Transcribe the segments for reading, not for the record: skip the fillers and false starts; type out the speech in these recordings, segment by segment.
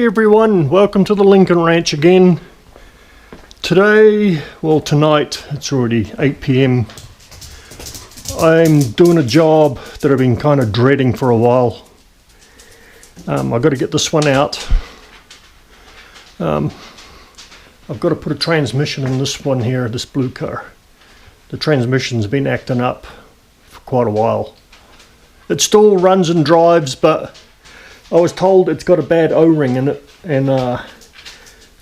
everyone, welcome to the Lincoln Ranch again. Today, well tonight, it's already 8 p.m. I'm doing a job that I've been kind of dreading for a while. I've got to get this one out. I've got to put a transmission in this one here, this blue car. The transmission's been acting up for quite a while. It still runs and drives, but I was told it's got a bad O-ring in it, and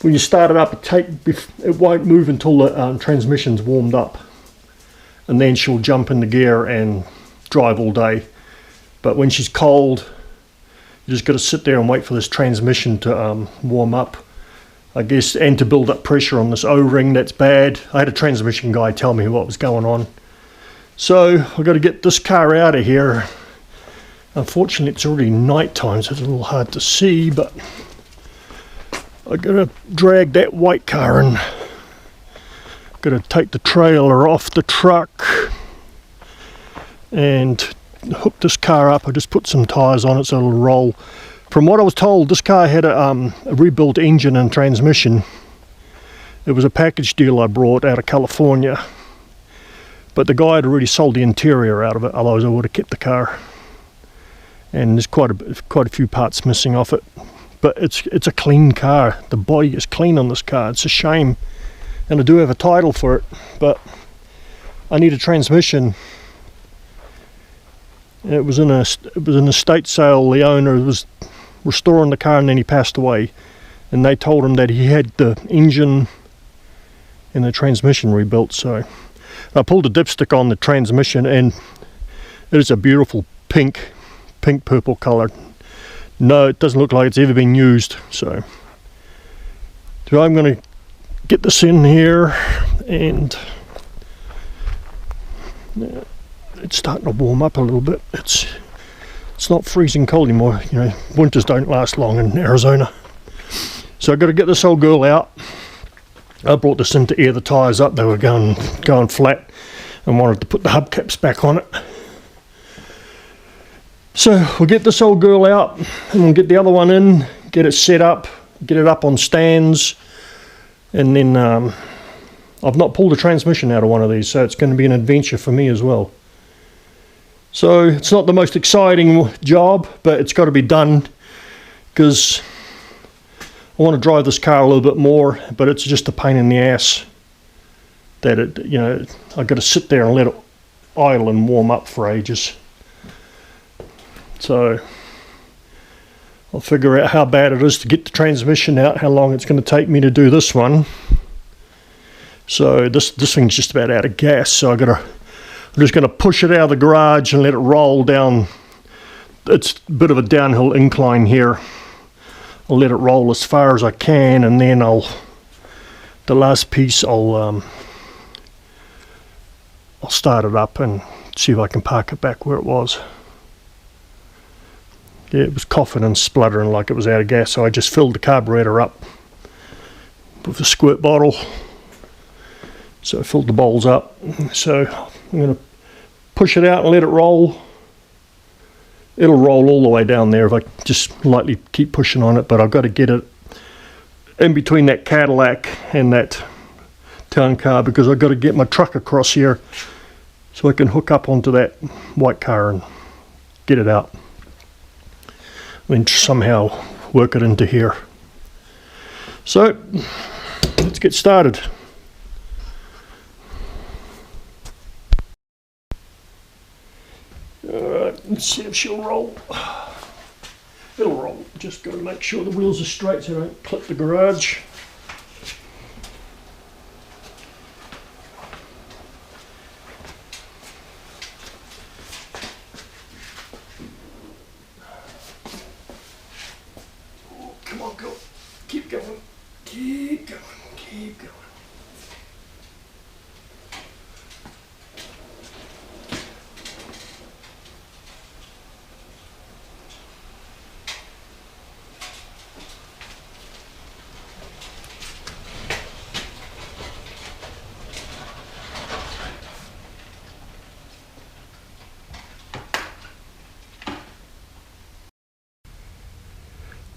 when you start it up, it won't move until the transmission's warmed up, and then she'll jump into gear and drive all day. But when she's cold, you just got to sit there and wait for this transmission to warm up, I guess, and to build up pressure on this O-ring that's bad. I had a transmission guy tell me what was going on. So I've got to get this car out of here. Unfortunately, it's already night time, so it's a little hard to see, but I've got to drag that white car in. Got to take the trailer off the truck and hook this car up. I just put some tires on it so it'll roll. From what I was told, this car had a rebuilt engine and transmission. It was a package deal I brought out of California, but the guy had already sold the interior out of it, otherwise I would have kept the car. And there's quite a few parts missing off it, but it's a clean car. The body is clean on this car. It's a shame, and I do have a title for it, but I need a transmission. It was in an estate sale. The owner was restoring the car, and then he passed away, and they told him that he had the engine and the transmission rebuilt. So I pulled a dipstick on the transmission, and it is a beautiful pink purple color. No, it doesn't look like it's ever been used. So I'm going to get this in here, and it's starting to warm up a little bit. It's not freezing cold anymore. You know, winters don't last long in Arizona. So I've got to get this old girl out. I brought this in to air the tires up. They were going flat, and wanted to put the hubcaps back on it. So we'll get this old girl out, and we'll get the other one in, get it set up, get it up on stands, and then I've not pulled a transmission out of one of these, so it's going to be an adventure for me as well. So it's not the most exciting job, but it's got to be done because I want to drive this car a little bit more, but it's just a pain in the ass that I've got to sit there and let it idle and warm up for ages. So I'll figure out how bad it is to get the transmission out, how long it's going to take me to do this one. So this thing's just about out of gas, so I'm just going to push it out of the garage and let it roll down. It's a bit of a downhill incline here. I'll let it roll as far as I can, and then the last piece I'll start it up and see if I can park it back where it was. Yeah, it was coughing and spluttering like it was out of gas, so I just filled the carburetor up with a squirt bottle. So I filled the bowls up. So I'm going to push it out and let it roll. It'll roll all the way down there if I just lightly keep pushing on it, but I've got to get it in between that Cadillac and that town car, because I've got to get my truck across here so I can hook up onto that white car and get it out. Then somehow work it into here. So let's get started. Alright, let's see if she'll roll. It'll roll. Just got to make sure the wheels are straight so I don't clip the garage. Come on, go. Keep going. Keep going. Keep going.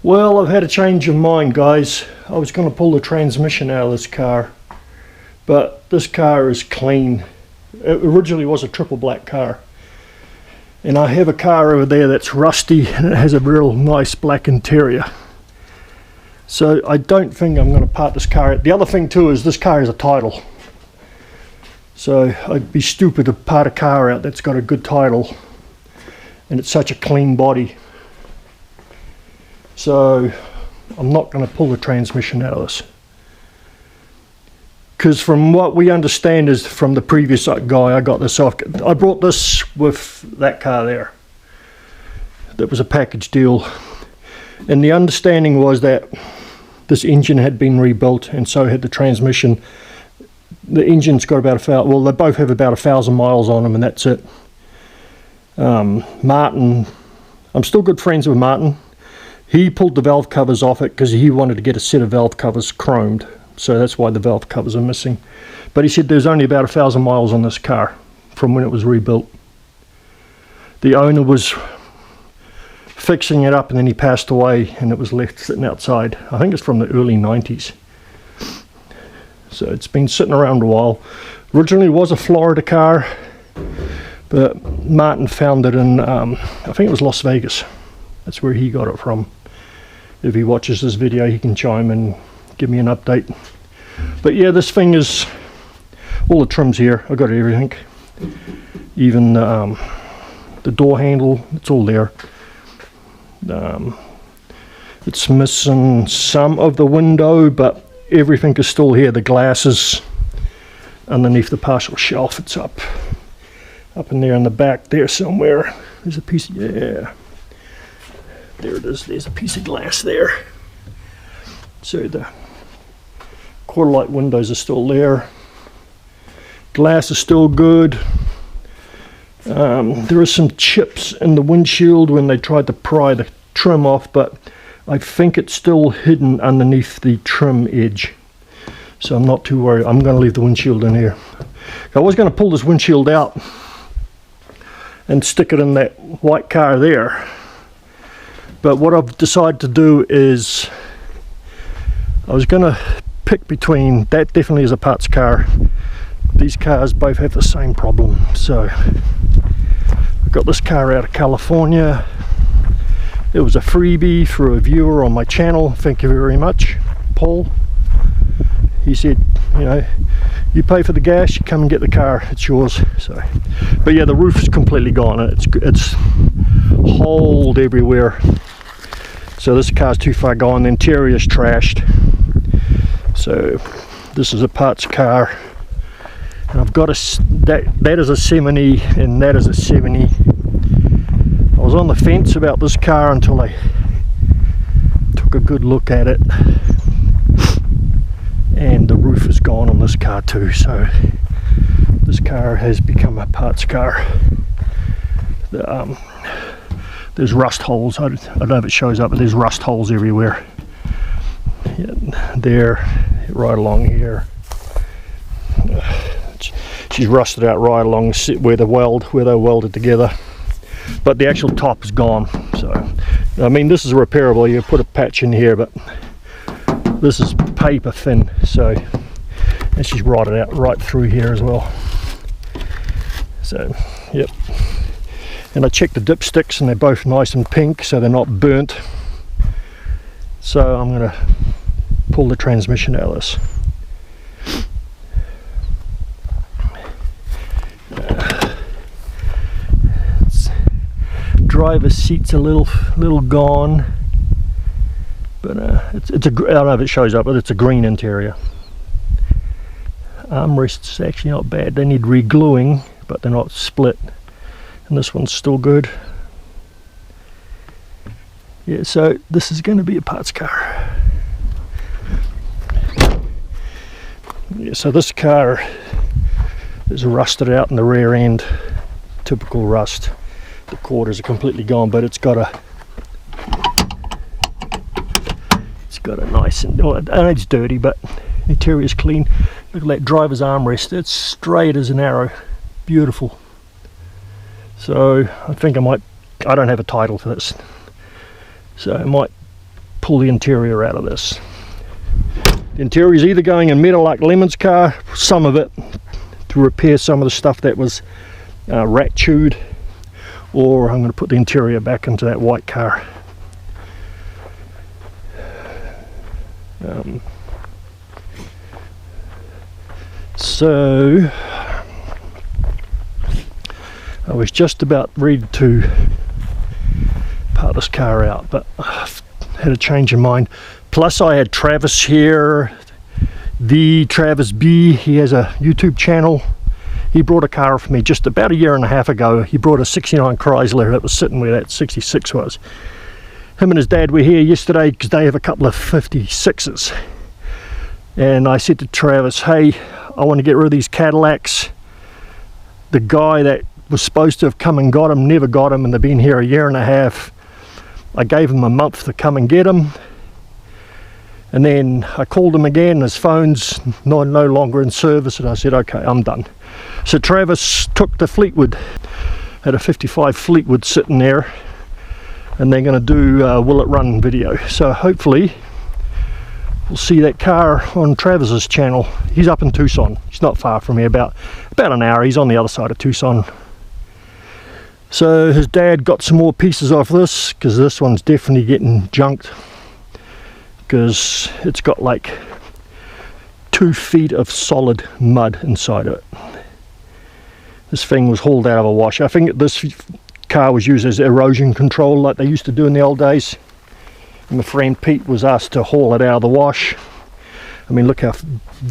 Well, I've had a change of mind, guys. I was going to pull the transmission out of this car, but this car is clean. It originally was a triple black car, and I have a car over there that's rusty and it has a real nice black interior. So I don't think I'm going to part this car out. The other thing too is this car has a title. So I'd be stupid to part a car out that's got a good title and it's such a clean body. So I'm not going to pull the transmission out of this. Because from what we understand is from the previous guy I got this off. I brought this with that car there. That was a package deal. And the understanding was that this engine had been rebuilt and so had the transmission. The engine's got about well, they both have about 1,000 miles on them and that's it. Martin, I'm still good friends with Martin. He pulled the valve covers off it because he wanted to get a set of valve covers chromed. So that's why the valve covers are missing. But he said there's only about 1,000 miles on this car from when it was rebuilt. The owner was fixing it up and then he passed away and it was left sitting outside. I think it's from the early 90s. So it's been sitting around a while. Originally it was a Florida car, but Martin found it in, I think it was Las Vegas. That's where he got it from. If he watches this video, he can chime in, give me an update. But yeah, this thing is, all the trims here, I got everything. Even the door handle, it's all there. It's missing some of the window, but everything is still here. The glass is underneath the partial shelf. It's up in there in the back there somewhere. There's a piece, yeah. There it is, there's a piece of glass there. So the quarter light windows are still there. Glass is still good. There are some chips in the windshield when they tried to pry the trim off, but I think it's still hidden underneath the trim edge. So I'm not too worried. I'm going to leave the windshield in here. I was going to pull this windshield out and stick it in that white car there. But what I've decided to do is I was going to pick between, that definitely is a parts car. These cars both have the same problem. So I got this car out of California. It was a freebie for a viewer on my channel. Thank you very much, Paul. He said, you know, you pay for the gas, you come and get the car, it's yours. So, but yeah, the roof is completely gone. It's holed everywhere. So this car's too far gone. The interior is trashed. So this is a parts car. And I've got that is a 70 and that is a 70. I was on the fence about this car until I took a good look at it. And the roof is gone on this car too. So this car has become a parts car. There's rust holes. I don't know if it shows up, but there's rust holes everywhere. Yeah, there, right along here. She's rusted out right along where they're welded together. But the actual top is gone. So, I mean, this is repairable. You put a patch in here, but this is paper thin. So, and she's rotted out right through here as well. So, yep. And I checked the dipsticks and they're both nice and pink, so they're not burnt. So I'm going to pull the transmission out of this. Driver's seat's a little gone, but it's a, I don't know if it shows up, but it's a green interior. Armrests actually not bad. They need re-gluing, but they're not split. And this one's still good. Yeah, so this is going to be a parts car. Yeah, so this car is rusted out in the rear end. Typical rust. The quarters are completely gone, but it's got a nice, and well, it's dirty, but the interior is clean. Look at that driver's armrest. It's straight as an arrow. Beautiful. So I think I don't have a title for this, so I might pull the interior out of this. The interior is either going in metal like Lemon's car, some of it to repair some of the stuff that was rat chewed, or I'm going to put the interior back into that white car. So I was just about ready to part this car out, but I had a change of mind. Plus I had Travis here, the Travis B. He has a YouTube channel. He brought a car for me just about a year and a half ago. He brought a 69 Chrysler that was sitting where that 66 was. Him and his dad were here yesterday because they have a couple of 56s. And I said to Travis, hey, I want to get rid of these Cadillacs. The guy that was supposed to have come and got them never got them, and they've been here a year and a half. I gave him a month to come and get them. And then I called him again, his phone's no longer in service, and I said, okay, I'm done. So Travis took the Fleetwood, had a 55 Fleetwood sitting there, and they're going to do Will It Run video. So hopefully we'll see that car on Travis's channel. He's up in Tucson. He's not far from here, about an hour. He's on the other side of Tucson. So his dad got some more pieces off this, because this one's definitely getting junked, because it's got like 2 feet of solid mud inside of it. This thing was hauled out of a wash. I think this car was used as erosion control like they used to do in the old days. And my friend Pete was asked to haul it out of the wash. I mean, look how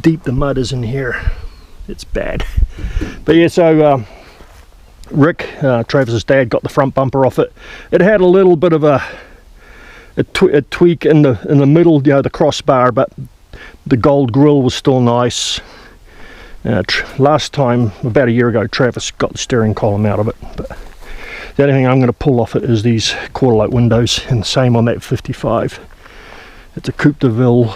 deep the mud is in here. It's bad. But yeah, so Rick, Travis's dad, got the front bumper off it. It had a little bit of a tweak in the middle, you know, the crossbar, but the gold grille was still nice. Last time, about a year ago, Travis got the steering column out of it, but the only thing I'm going to pull off it is these quarter light windows, and same on that 55. It's a Coupe de Ville,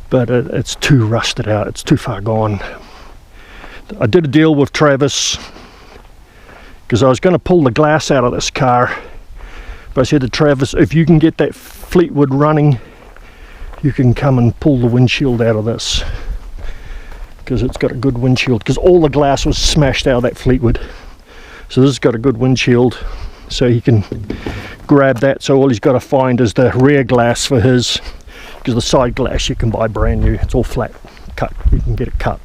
but it's too rusted out, it's too far gone. I did a deal with Travis because I was going to pull the glass out of this car, but I said to Travis, if you can get that Fleetwood running, you can come and pull the windshield out of this, because it's got a good windshield, because all the glass was smashed out of that Fleetwood. So this has got a good windshield, so he can grab that. So all he's got to find is the rear glass for his, because the side glass you can buy brand new. It's all flat cut, you can get it cut.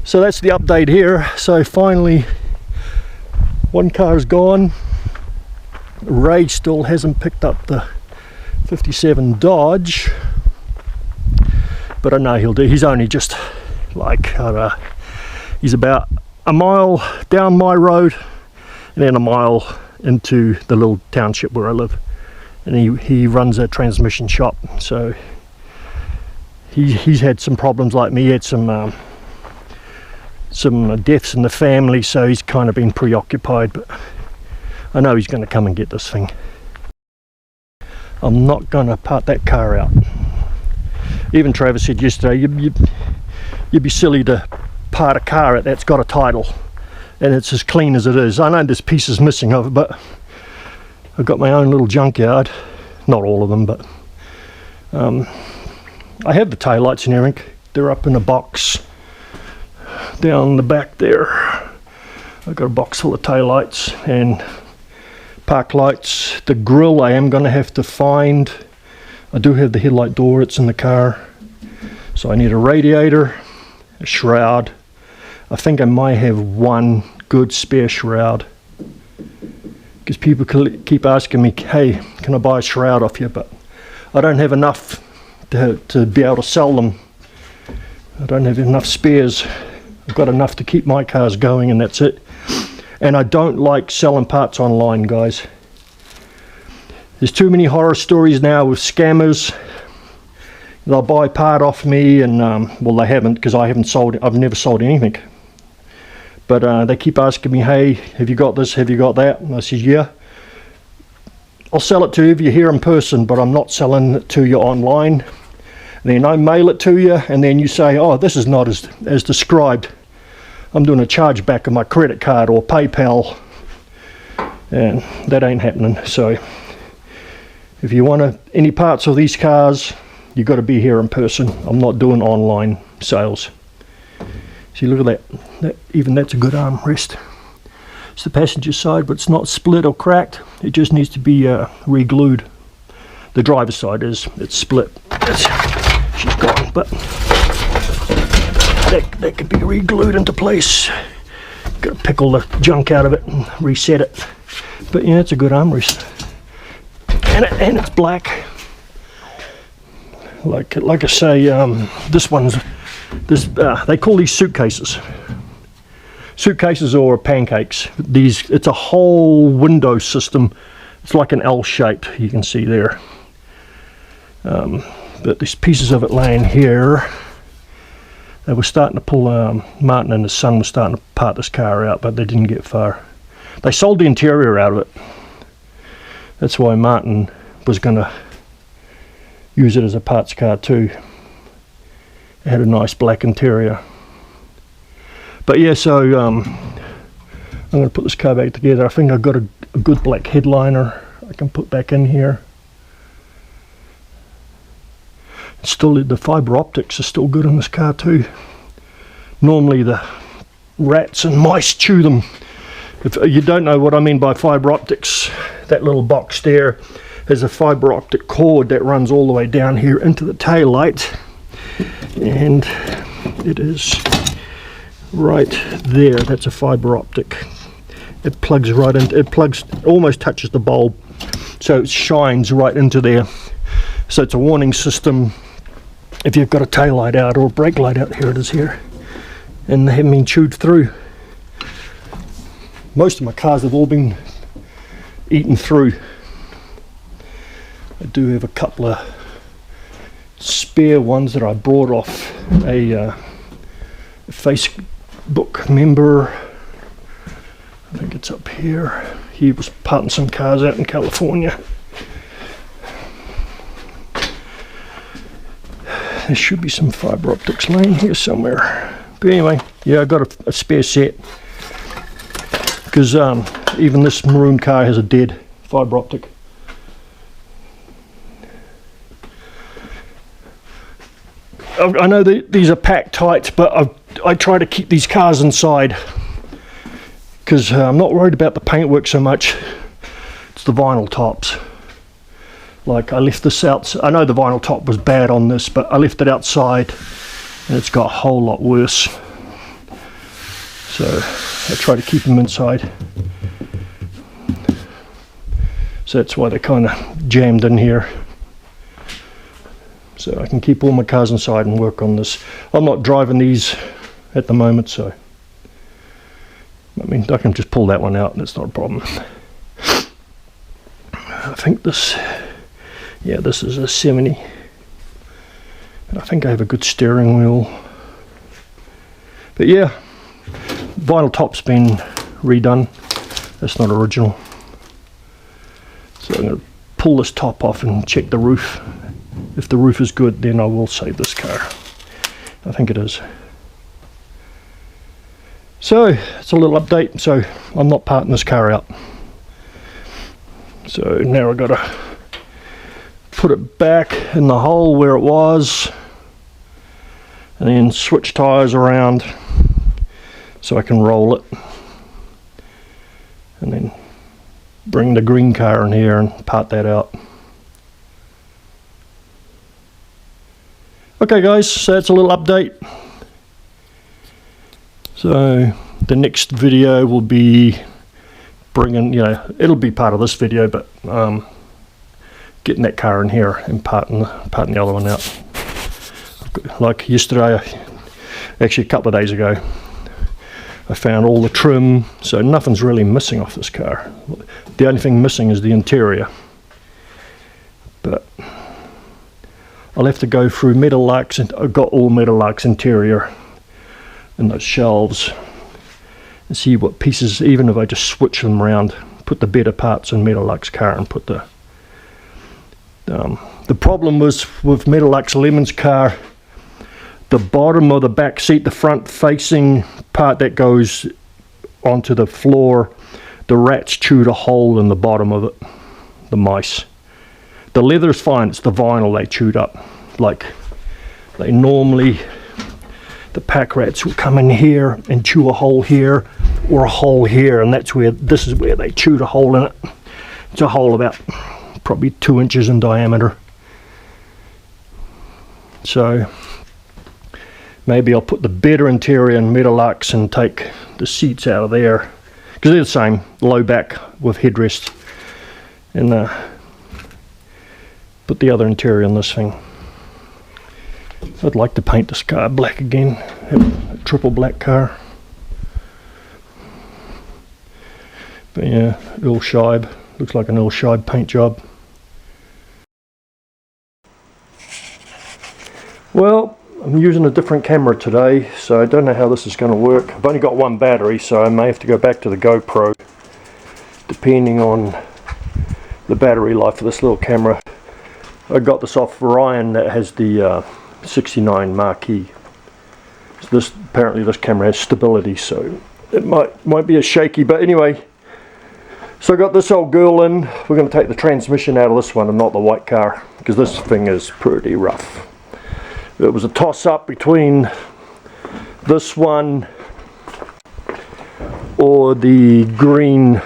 So that's the update here. So finally one car's gone. Ray still hasn't picked up the 57 Dodge, but I know he'll do. He's only just like, I don't know, he's about a mile down my road and then a mile into the little township where I live, and he runs a transmission shop. So he's had some problems like me. He had some deaths in the family, so he's kind of been preoccupied, but I know he's going to come and get this thing. I'm not going to part that car out. Even Travis said yesterday, you'd be silly to part a car that's got a title and it's as clean as it is. I know there's pieces missing of it, but I've got my own little junkyard. Not all of them, but I have the taillights and everything. They're up in a box down the back there. I've got a box full of taillights and park lights. The grille I am going to have to find. I do have the headlight door, it's in the car. So I need a radiator, a shroud. I think I might have one good spare shroud, because people keep asking me, hey, can I buy a shroud off you? But I don't have enough to be able to sell them. I don't have enough spares. I've got enough to keep my cars going, and that's it. And I don't like selling parts online, guys. There's too many horror stories now with scammers. They'll buy part off me, and well, they haven't, because I've never sold anything. But they keep asking me, hey, have you got this, have you got that? And I said, yeah, I'll sell it to you if you're here in person, but I'm not selling it to you online. And then I mail it to you, and then you say, oh, this is not as described. I'm doing a chargeback of my credit card or PayPal, and that ain't happening. So If you want any parts of these cars, you got to be here in person. I'm not doing online sales. See, look at that. Even that's a good armrest. It's the passenger side, but it's not split or cracked. It just needs to be re-glued. The driver's side it's split. She's gone, but that could be re-glued into place. Got to pick all the junk out of it and reset it. But yeah, it's a good armrest, and it's black. Like I say, they call these suitcases. Suitcases or pancakes. It's a whole window system. It's like an L shape, you can see there. But these pieces of it laying here, they were starting to pull, Martin and his son were starting to part this car out, but they didn't get far. They sold the interior out of it. That's why Martin was going to use it as a parts car too. It had a nice black interior. But yeah, so I'm going to put this car back together. I think I've got a good black headliner I can put back in here. Still, the fibre optics are still good on this car too. Normally the rats and mice chew them. If you don't know what I mean by fibre optics, that little box there has a fibre optic cord that runs all the way down here into the tail light, and it is right there. That's a fibre optic. It plugs right in. It almost touches the bulb, so it shines right into there. So it's a warning system if you've got a tail light out or a brake light out. Here it is here, and they haven't been chewed through. Most of my cars have all been eaten through. I do have a couple of spare ones that I brought off a Facebook member. I think it's up here. He was parting some cars out in California. There should be some fibre optics laying here somewhere. But anyway, yeah, I got a spare set, because even this maroon car has a dead fibre optic. I know these are packed tight, but I try to keep these cars inside, because I'm not worried about the paintwork so much. It's the vinyl tops. Like, I left this out. I know the vinyl top was bad on this, but I left it outside and it's got a whole lot worse. So I try to keep them inside. So that's why they're kind of jammed in here. So I can keep all my cars inside and work on this. I'm not driving these at the moment, so I mean, I can just pull that one out and it's not a problem. I think this, yeah, this is a 70. And I think I have a good steering wheel. But yeah, vinyl top's been redone. That's not original. So I'm going to pull this top off and check the roof. If the roof is good, then I will save this car. I think it is. So it's a little update. So I'm not parting this car out. So now I've got to put it back in the hole where it was, and then switch tires around so I can roll it, and then bring the green car in here and part that out. Okay guys, so that's a little update. So the next video will be bringing, you know, it'll be part of this video, but getting that car in here and parting the other one out. Like yesterday, actually a couple of days ago, I found all the trim, so nothing's really missing off this car. The only thing missing is the interior. But I'll have to go through Metal Lux, and I've got all Metal Lux interior in those shelves, and see what pieces, even if I just switch them around, put the better parts in Metal Lux car and put the problem was with Metal Lux Lemon's car, the bottom of the back seat, the front facing part that goes onto the floor, the rats chewed a hole in the bottom of it, the mice. The leather's fine, it's the vinyl they chewed up. Like, they normally, the pack rats will come in here and chew a hole here or a hole here, and that's where, this is where they chewed a hole in it. It's a hole about probably 2 inches in diameter. So maybe I'll put the better interior in Metalux and take the seats out of there, because they're the same, low back with headrest, and put the other interior on this thing. I'd like to paint this car black again, have a triple black car. But yeah, Earl Scheib, looks like an Earl Scheib paint job. Well, I'm using a different camera today, so I don't know how this is going to work. I've only got one battery, so I may have to go back to the GoPro, depending on the battery life of this little camera. I got this off Ryan that has the 69 Mark III. So this, apparently this camera has stability, so it might be a shaky, but anyway. So I got this old girl in. We're going to take the transmission out of this one and not the white car, because this thing is pretty rough. It was a toss-up between this one or the green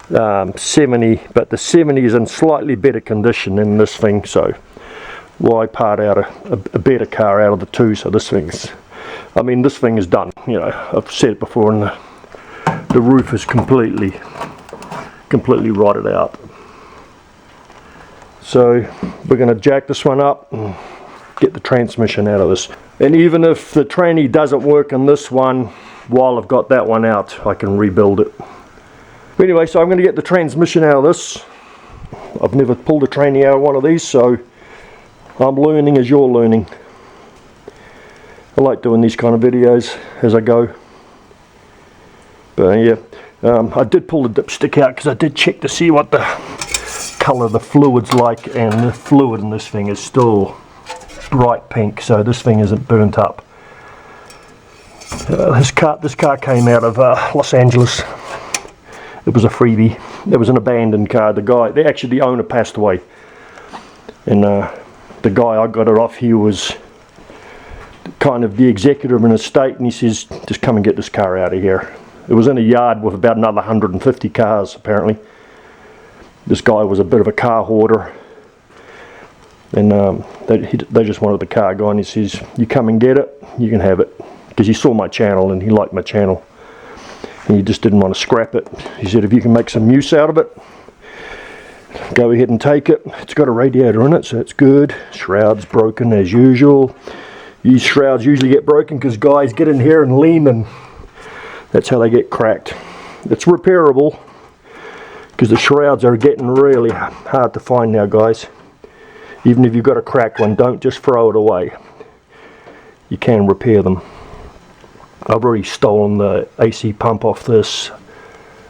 70, but the 70 is in slightly better condition than this thing, so why part out a better car out of the two? So this thing's, I mean, this thing is done. You know, I've said it before, and the roof is completely rotted out. So we're going to jack this one up and get the transmission out of this. And even if the tranny doesn't work on this one, while I've got that one out, I can rebuild it. Anyway, so I'm going to get the transmission out of this. I've never pulled a tranny out of one of these, so I'm learning as you're learning. I like doing these kind of videos as I go. But yeah, I did pull the dipstick out because I did check to see what the colour of the fluid's like, and the fluid in this thing is still bright pink, so this thing isn't burnt up. This car came out of Los Angeles. It was a freebie. It was an abandoned car. The owner passed away, and the guy I got it off, he was kind of the executive of an estate, and he says, just come and get this car out of here. It was in a yard with about another 150 cars apparently. This guy was a bit of a car hoarder, and they just wanted the car gone. He says, you come and get it, you can have it, because he saw my channel and he liked my channel, and he just didn't want to scrap it. He said, if you can make some use out of it, go ahead and take it. It's got a radiator in it, so it's good. Shroud's broken as usual. These shrouds usually get broken because guys get in here and lean, and that's how they get cracked. It's repairable, because the shrouds are getting really hard to find now, guys. Even if you've got a cracked one, don't just throw it away. You can repair them. I've already stolen the AC pump off this.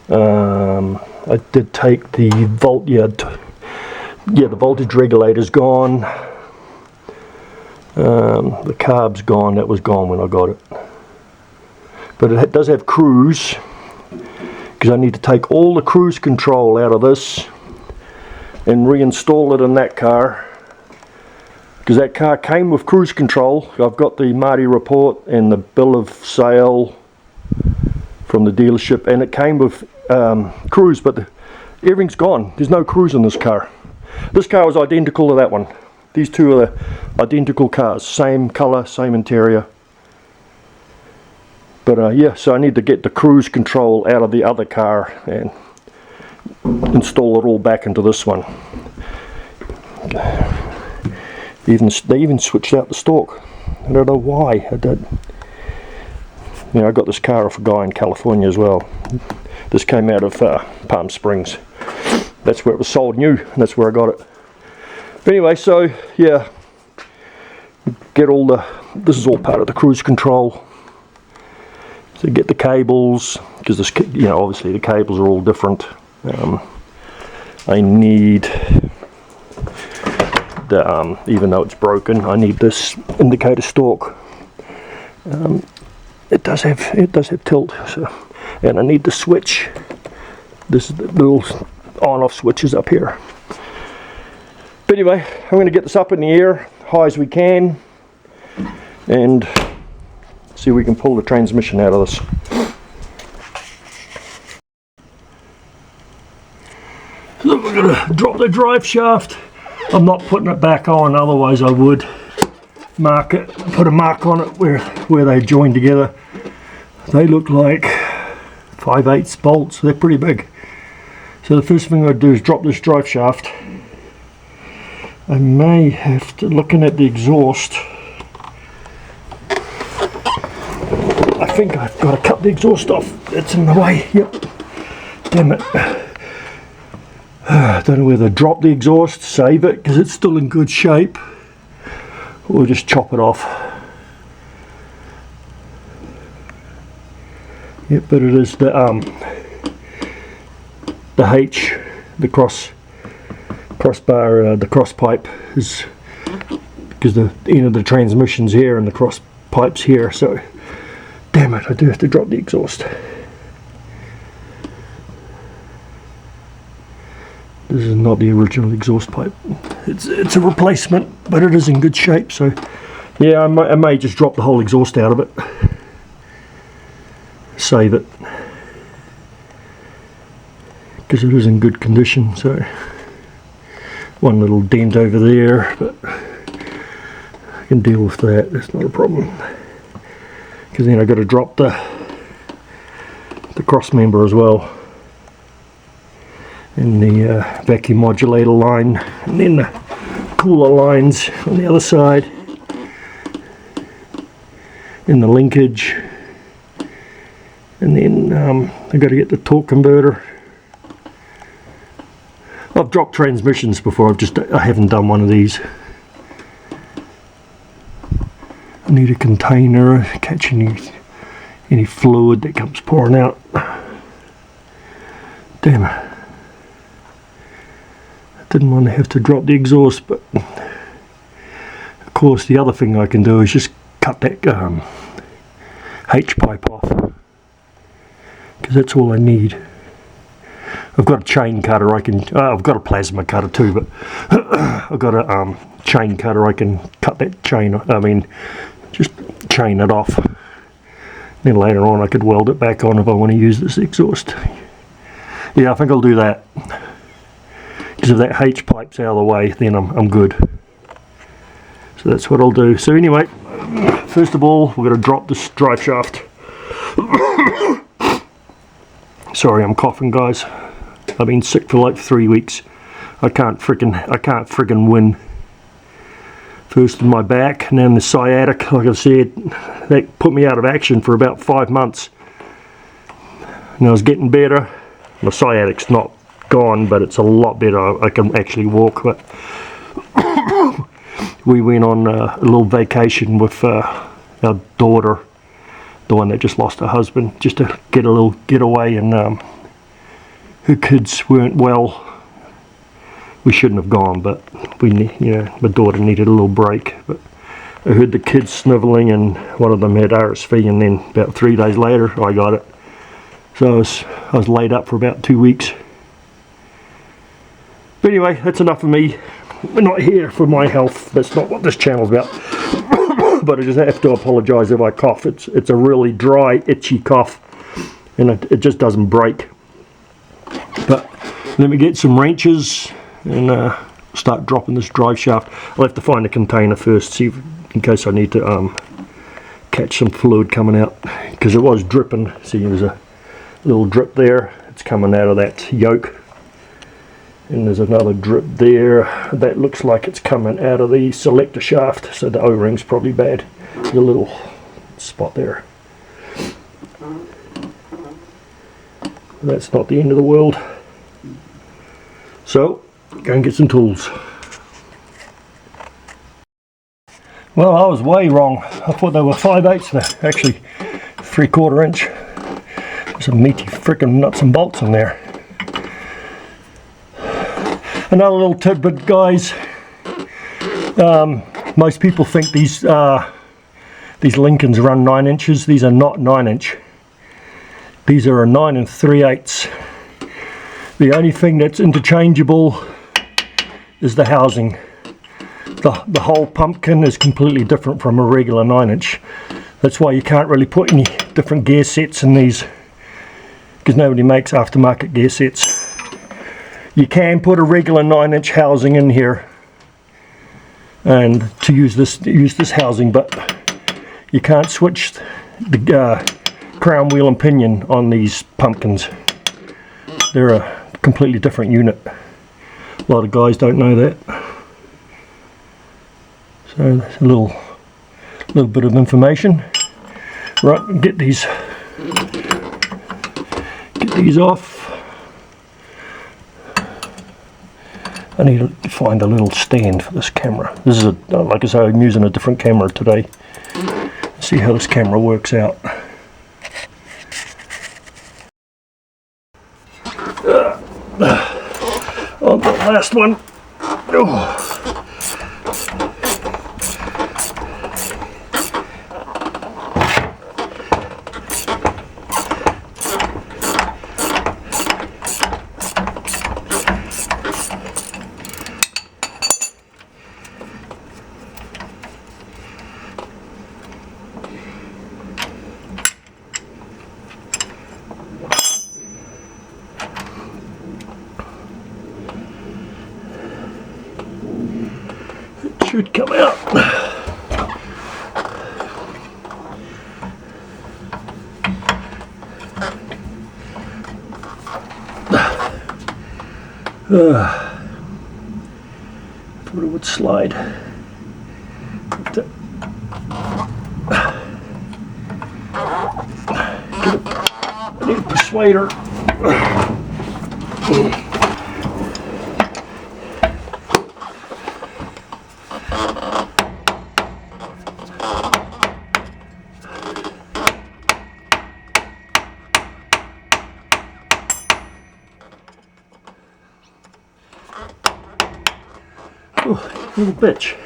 I did take the the voltage regulator's gone. The carb's gone. That was gone when I got it. But it does have cruise, because I need to take all the cruise control out of this and reinstall it in that car, because that car came with cruise control. I've got the Marty report and the bill of sale from the dealership, and it came with cruise, but everything's gone. There's no cruise in this car. This car was identical to that one. These two are identical cars, same color, same interior. But yeah, so I need to get the cruise control out of the other car and install it all back into this one. They even switched out the stalk. I don't know why. I did. You know, I got this car off a guy in California as well. This came out of Palm Springs. That's where it was sold new, and that's where I got it. But anyway, so yeah, get all this is all part of the cruise control. So get the cables, because this, you know, obviously the cables are all different. I need the even though it's broken, I need this indicator stalk. It does have tilt, so, and I need the switch. This is the little on-off switches up here. But anyway, I'm going to get this up in the air, high as we can, and see if we can pull the transmission out of this. So we're going to drop the drive shaft. I'm not putting it back on, otherwise I would mark it, put a mark on it where they join together. They look like 5/8 bolts, they're pretty big. So the first thing I'd do is drop this drive shaft. I may have to, looking at the exhaust, I think I've got to cut the exhaust off. It's in the way, yep. Damn it. I don't know whether to drop the exhaust, save it, because it's still in good shape, or just chop it off. Yep, but it is the H, the crossbar, the cross pipe is, because the end of the transmission's here and the cross pipe's here, so damn it, I do have to drop the exhaust. This is not the original exhaust pipe. It's a replacement, but it is in good shape, so yeah, I may just drop the whole exhaust out of it. Save it. Because it is in good condition, so one little dent over there, but I can deal with that, that's not a problem. Because then I've got to drop the cross member as well, and the vacuum modulator line, and then the cooler lines on the other side, and the linkage, and then I've got to get the torque converter. I've dropped transmissions before, I haven't done one of these. I need a container, catch any fluid that comes pouring out. Damn it. I didn't want to have to drop the exhaust, but of course the other thing I can do is just cut that H pipe off, because that's all I need. I've got a chain cutter, I've got a plasma cutter too, but I've got a chain cutter, I can cut that chain, just chain it off. Then later on I could weld it back on if I want to use this exhaust. Yeah, I think I'll do that. Because if that H pipe's out of the way, then I'm good. So that's what I'll do. So anyway, first of all, we're going to drop this drive shaft. Sorry, I'm coughing, guys. I've been sick for like 3 weeks. I can't friggin' win. First in my back, and then the sciatic, like I said, that put me out of action for about 5 months. And I was getting better. My sciatic's not gone, but it's a lot better. I can actually walk. But we went on a little vacation with our daughter, the one that just lost her husband, just to get a little getaway, and her kids weren't well. We shouldn't have gone, but my daughter needed a little break. But I heard the kids sniveling, and one of them had RSV, and then about 3 days later I got it. So I was laid up for about 2 weeks. But anyway, that's enough of me. We're not here for my health. That's not what this channel's about. But I just have to apologise if I cough. It's a really dry, itchy cough, and it just doesn't break. But let me get some wrenches and start dropping this drive shaft. I'll have to find a container first, see in case I need to catch some fluid coming out, because it was dripping. See, there's a little drip there. It's coming out of that yoke, and there's another drip there that looks like it's coming out of the selector shaft, so the O-ring's probably bad. There's a little spot there. That's not the end of the world. So go and get some tools. Well, I was way wrong. I thought they were 5/8. They're actually 3/4 inch. There's some meaty freaking nuts and bolts in there. Another little tidbit, guys. Most people think these Lincolns run 9 inches. These are not 9 inch. These are a 9 3/8. The only thing that's interchangeable is the housing. The whole pumpkin is completely different from a regular 9-inch. That's why you can't really put any different gear sets in these, because nobody makes aftermarket gear sets. You can put a regular 9-inch housing in here and to use this housing, but you can't switch the crown, wheel and pinion on these pumpkins. They're a completely different unit. A lot of guys don't know that. So that's a little bit of information. Right, get these off. I need to find a little stand for this camera. This is like I say, I'm using a different camera today. Let's see how this camera works out. On the last one. Oh. Should come out. Thought it would slide. I need a persuader. Oh, little bitch.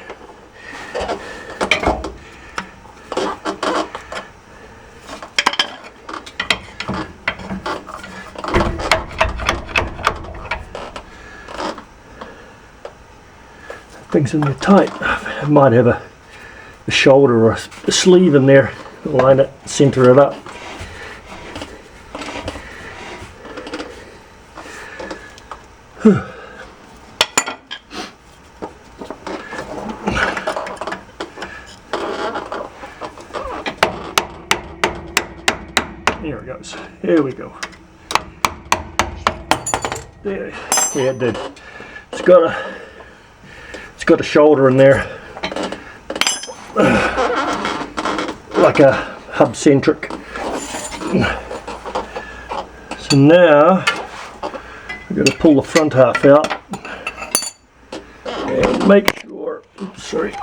Things in there tight. I might have a shoulder or a sleeve in there. Line it, center it up. There it goes. There we go. There. Yeah, it did. It's got a shoulder in there, like a hub centric. So now we're going to pull the front half out and make sure, sorry,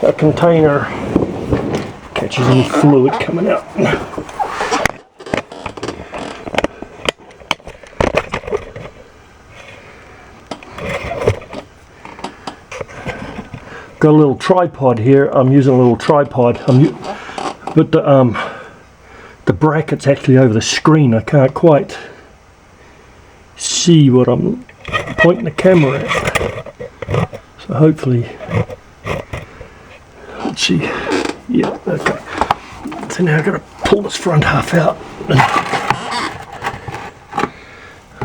our container catches any fluid coming out. Got a little tripod here. I'm using a little tripod. But the bracket's actually over the screen. I can't quite see what I'm pointing the camera at. So hopefully, let's see. Yeah, okay. So now I've got to pull this front half out and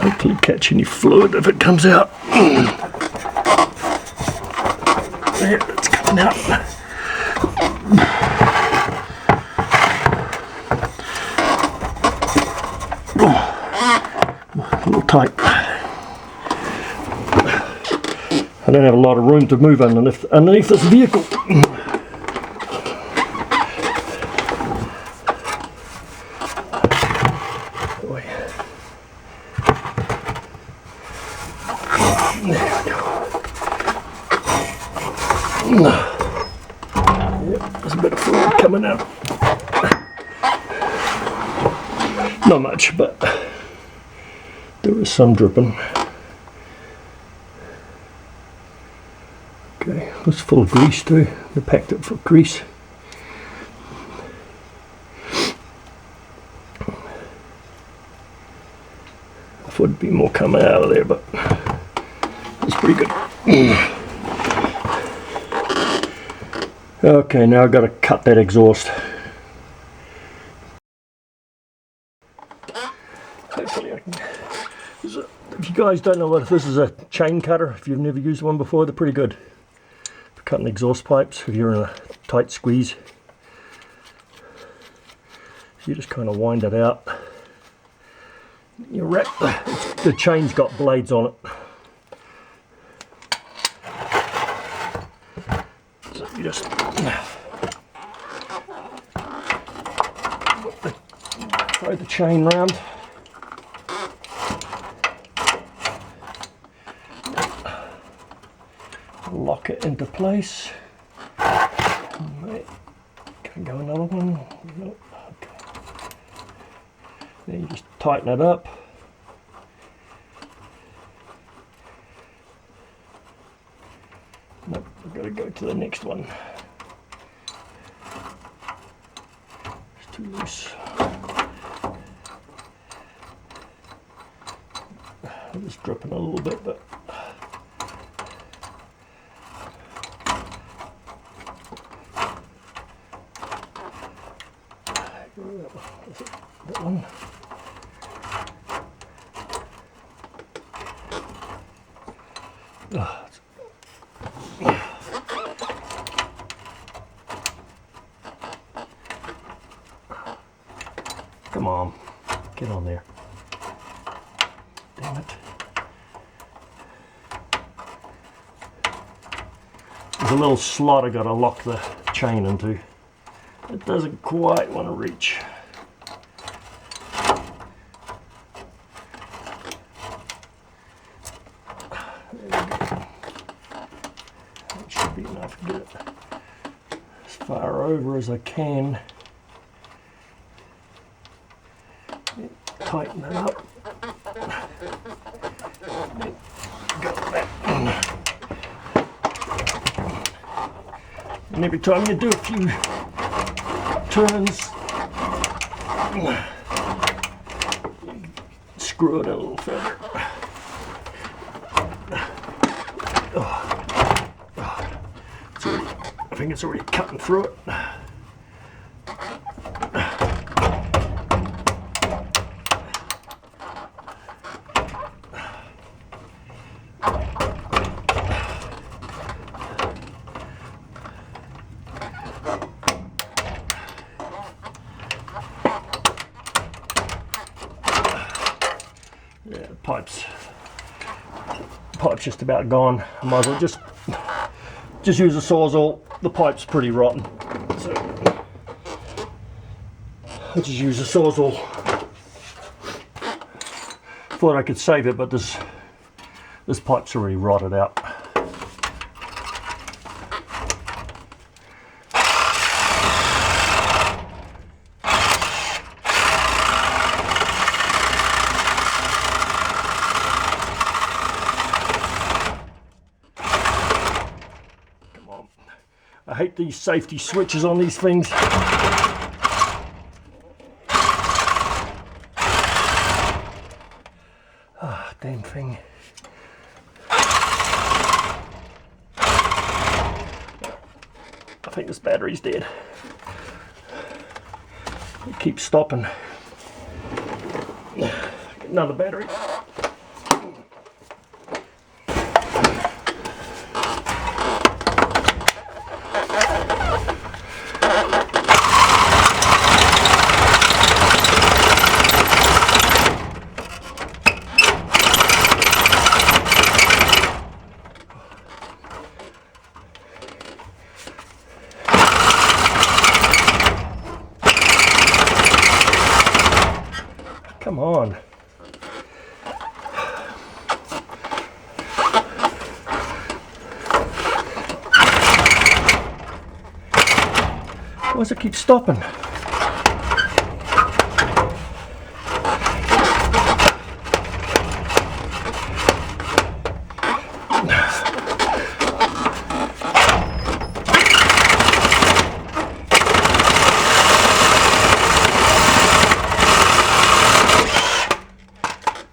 hopefully catch any fluid if it comes out. There, it's coming out. Oh, a little tight. I don't have a lot of room to move underneath this vehicle. There we go. Yep, there's a bit of fluid coming out. Not much, but there is some dripping. Okay, it's full of grease too. They packed it for grease. I thought there'd be more coming out of there, but pretty good. Okay, now I've got to cut that exhaust. Hopefully I can. If you guys don't know what this is, a chain cutter. If you've never used one before, they're pretty good for cutting exhaust pipes if you're in a tight squeeze. You just kind of wind it out. You wrap the chain's got blades on it. So you just throw the chain round. Lock it into place. Can go another one. Nope. Okay. Then you just tighten it up. Nope, I've got to go to the next one. It's too loose. I'm just dripping a little bit, but that one. Come on, get on there. Damn it. There's a little slot I gotta lock the chain into. It doesn't quite want to reach. That should be enough to get it as far over as I can. Tighten it up. Got that. And every time you do a few turns, screw it a little further. I think it's already cutting through it. Yeah, pipe's just about gone. I might as well just use a Sawzall. The pipe's pretty rotten, so I just use a Sawzall. Thought I could save it, but this pipe's already rotted out. I hate these safety switches on these things. Ah, damn thing. I think this battery's dead. It keeps stopping. Get another battery. Come on. Why does it keep stopping?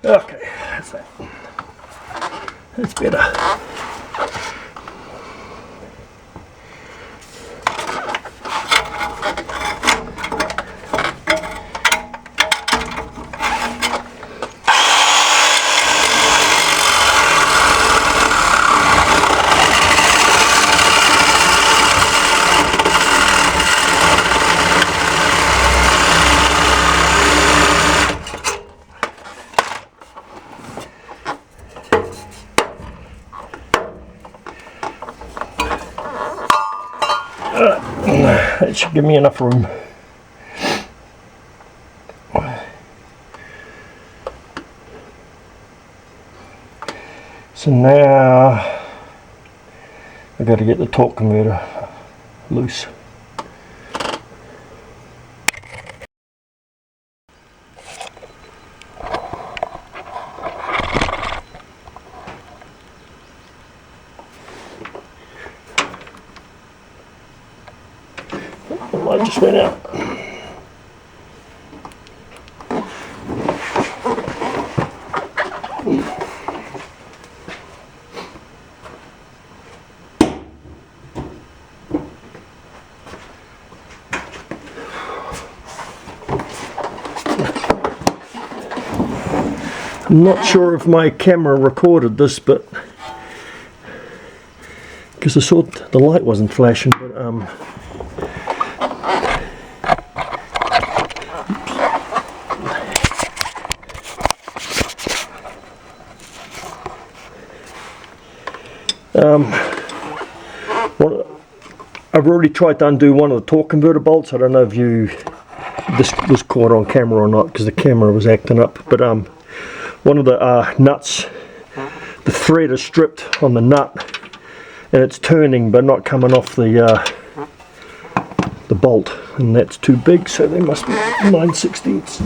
Okay, that's that. That's better. That should give me enough room. So now I've got to get the torque converter loose. The light just went out. I'm not sure if my camera recorded this, but because I saw the light wasn't flashing, but I've already tried to undo one of the torque converter bolts. I don't know if this was caught on camera or not because the camera was acting up, but one of the nuts, the thread is stripped on the nut and it's turning but not coming off the bolt, and that's too big, so they must be 9/16.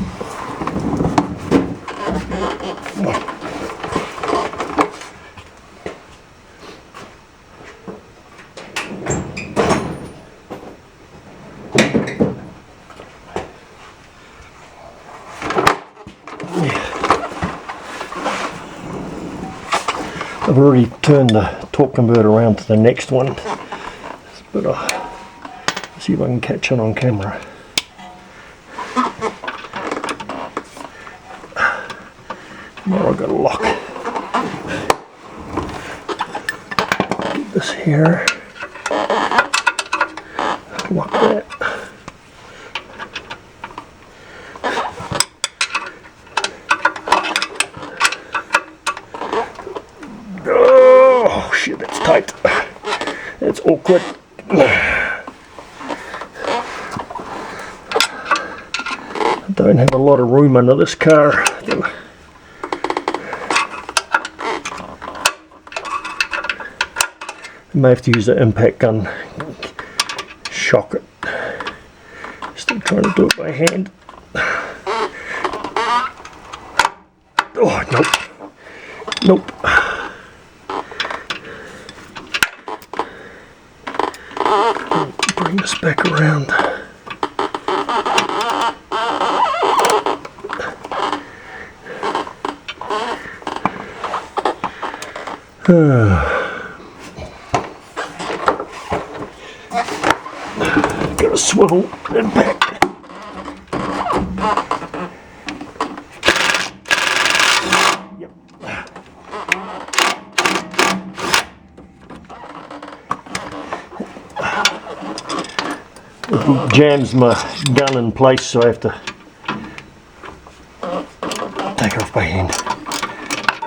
I've already turned the torque converter around to the next one, but let's see if I can catch it on camera. Now I've got a lock. Get this here. Lock that. Oh shit, that's tight. That's awkward. I don't have a lot of room under this car. I may have to use the impact gun. Shock it. Still trying to do it by hand. Oh, nope. Nope. Bring this back around. Got a swivel impact. Yep. It jams my gun in place, so I have to take it off by hand.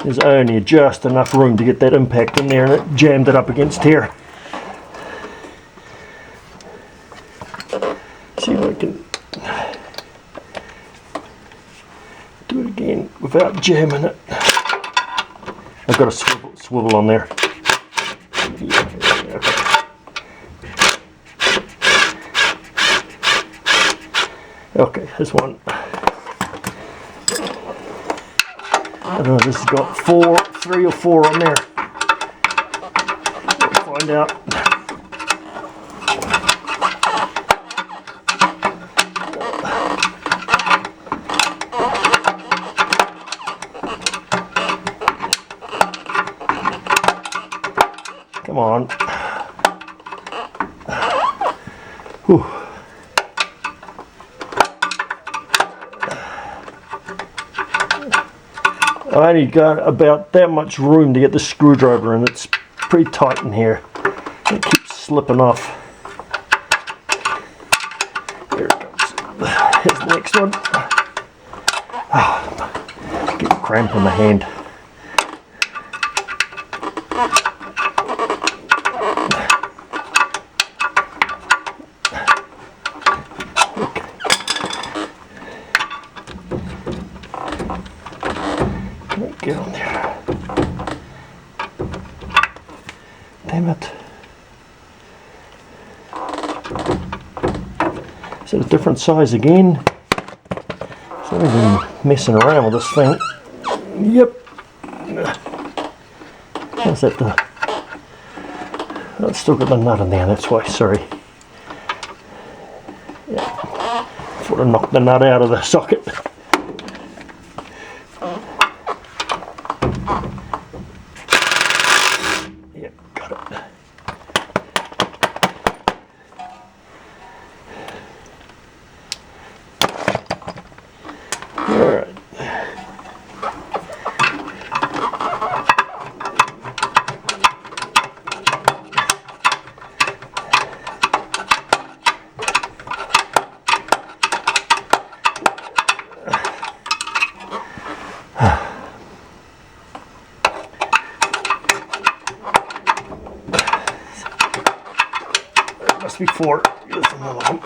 There's only just enough room to get that impact in there, and it jammed it up against here. See if I can do it again without jamming it. I've got a swivel on there. Yeah, okay. Okay, here's one. I don't know if this has got 3 or 4 on there. We'll find out. Come on. Whew. I only got about that much room to get the screwdriver in. It's pretty tight in here. It keeps slipping off. Here it comes. Here's the next one. Oh, get a cramp in my hand. get on there. Damn it. Is it a different size again? So I've been messing around with this thing. Yep. How's that? Oh, it's still got the nut in there, that's why, sorry. Yeah. Thought I knocked the nut out of the socket. Yep, got it. Alright. Must be 4. Here's another one.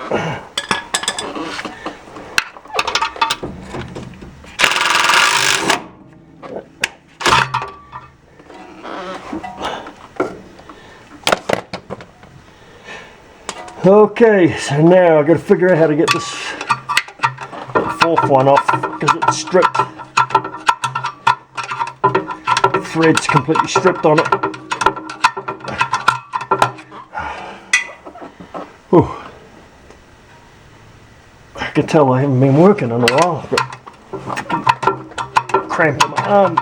Okay, so now I've got to figure out how to get this 4th one off because it's stripped. The thread's completely stripped on it. Whew. I can tell I haven't been working in a while. I've got cramp in my arm.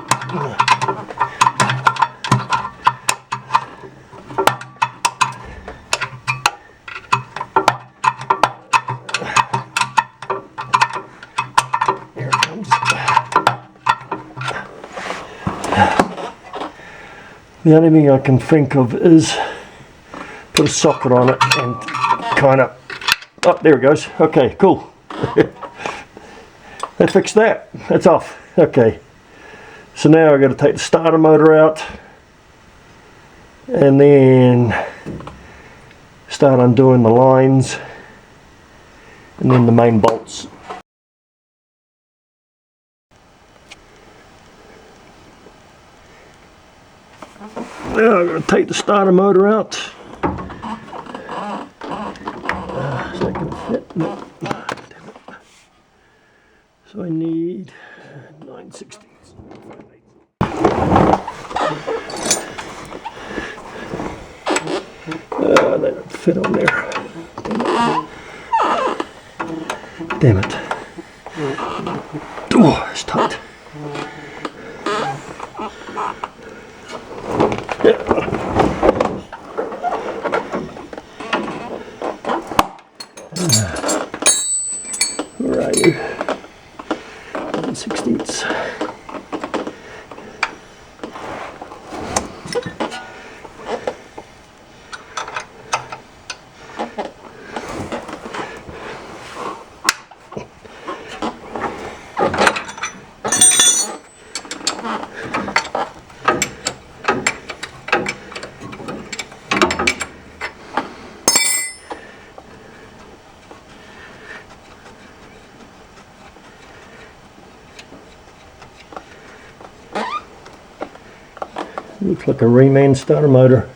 Here it comes. The only thing I can think of is put a socket on it and kind of, oh, there it goes. Okay, cool. That fixed that. That's off. Okay. So now I've got to take the starter motor out and then start undoing the lines and then the main bolts. Now I'm going to take the starter motor out. Is that going to fit? No. Damn it. So I need 9/16. They don't fit on there. Damn it. Oh, it's tight. Where are you? 9/16. Looks like a reman starter motor.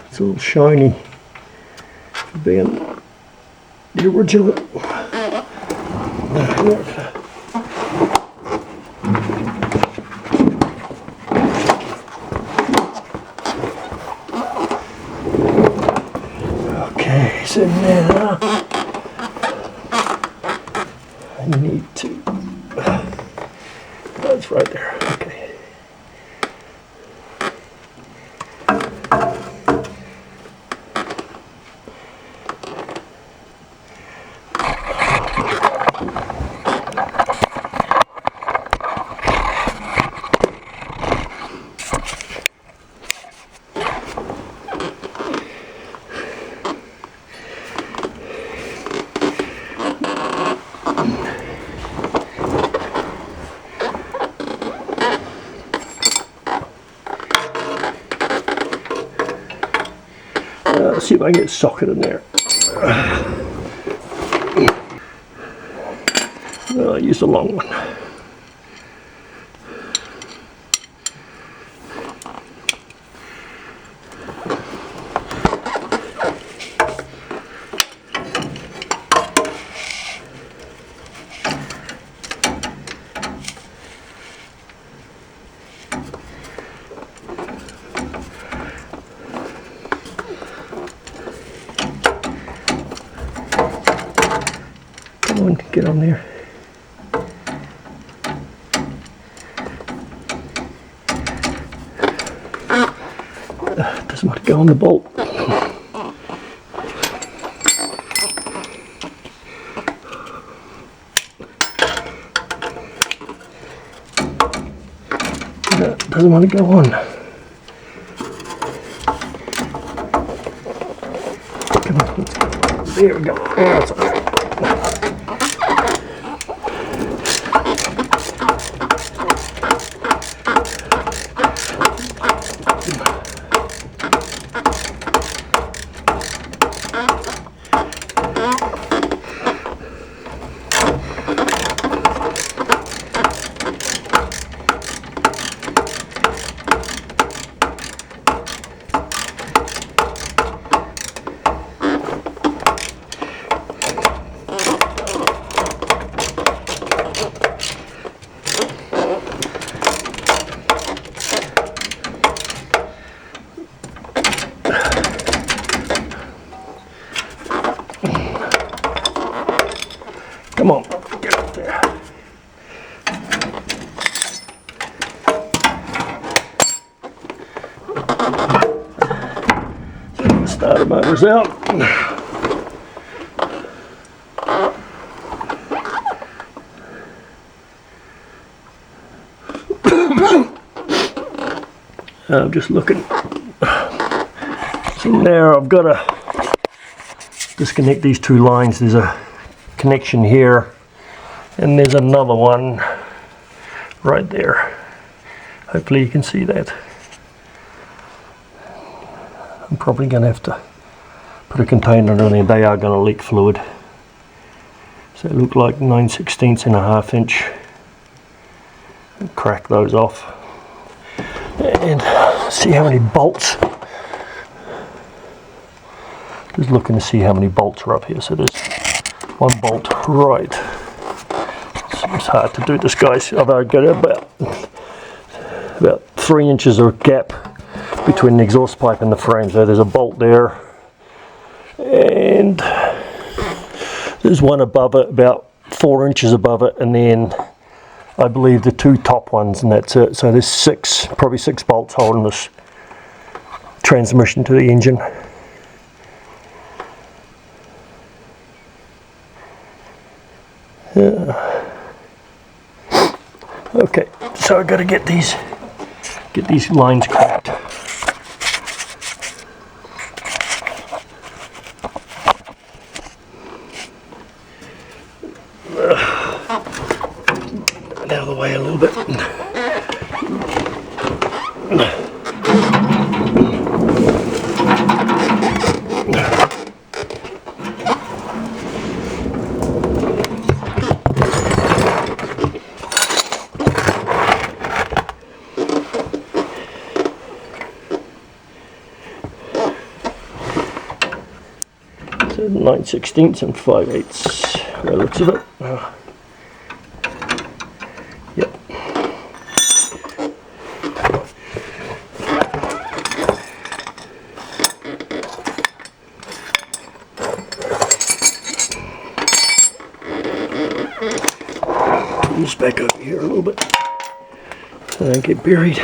It's a little shiny for being the original. Okay, so now I need to. That's right there. Okay. Let's see if I can get a socket in there. I'll use the long one. Come on, get on there. Doesn't want to go on the bolt. Doesn't want to go on. Come on, let's go. There we go. That's all right. Come on, get up there. So the starter motor's out. I'm just looking. So now I've got to disconnect these two lines. There's a connection here and there's another one right there. Hopefully you can see that. I'm probably going to have to put a container on there. They are going to leak fluid. So they look like 9/16 and a half inch. Crack those off and see how many bolts. Just looking to see how many bolts are up here. So there's one bolt right. It's hard to do this, guys. I've got about 3 inches of gap between the exhaust pipe and the frame. So there's a bolt there, and there's one above it, about 4 inches above it, and then I believe the two top ones, and that's it. So there's probably six bolts holding this transmission to the engine. Okay, so I've got to get these lines cracked. Out of the way a little bit. So 9/16 and 5/8 by the looks of it. Yep. Tools back over here a little bit so I don't get buried.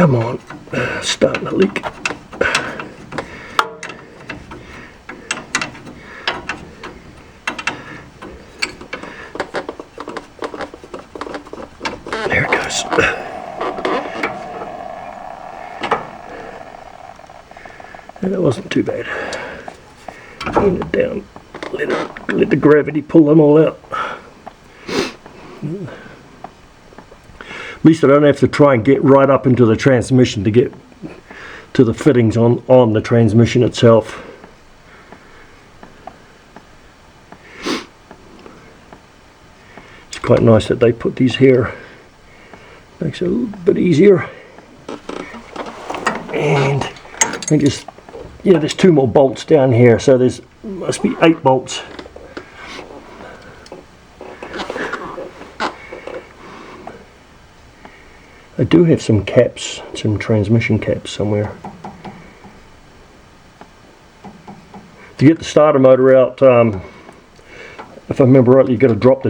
Come on, starting to leak. There it goes. That wasn't too bad. Bring it down. Let the gravity pull them all out. At least I don't have to try and get right up into the transmission to get to the fittings on the transmission itself. It's quite nice that they put these here. Makes it a little bit easier. And I just, yeah, there's 2 more bolts down here, so there's must be 8 bolts. I do have some caps, some transmission caps somewhere. To get the starter motor out, if I remember rightly, you've got to drop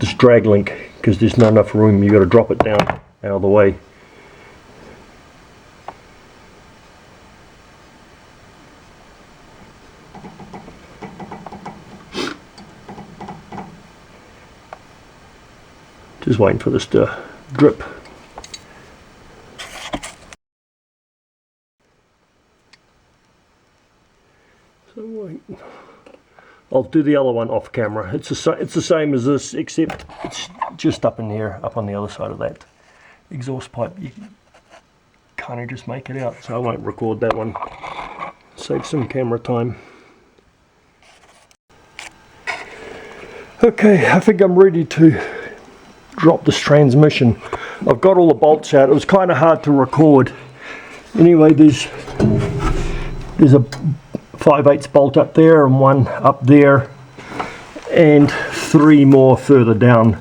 this drag link because there's not enough room. You've got to drop it down out of the way. Just waiting for this to drip. So I'll do the other one off camera. It's the same as this, except it's just up in here, up on the other side of that exhaust pipe. You can kind of just make it out, so I won't record that one. Save some camera time. Okay, I think I'm ready to drop this transmission. I've got all the bolts out. It was kind of hard to record. Anyway, there's a 5/8 bolt up there and 1 up there and 3 more further down.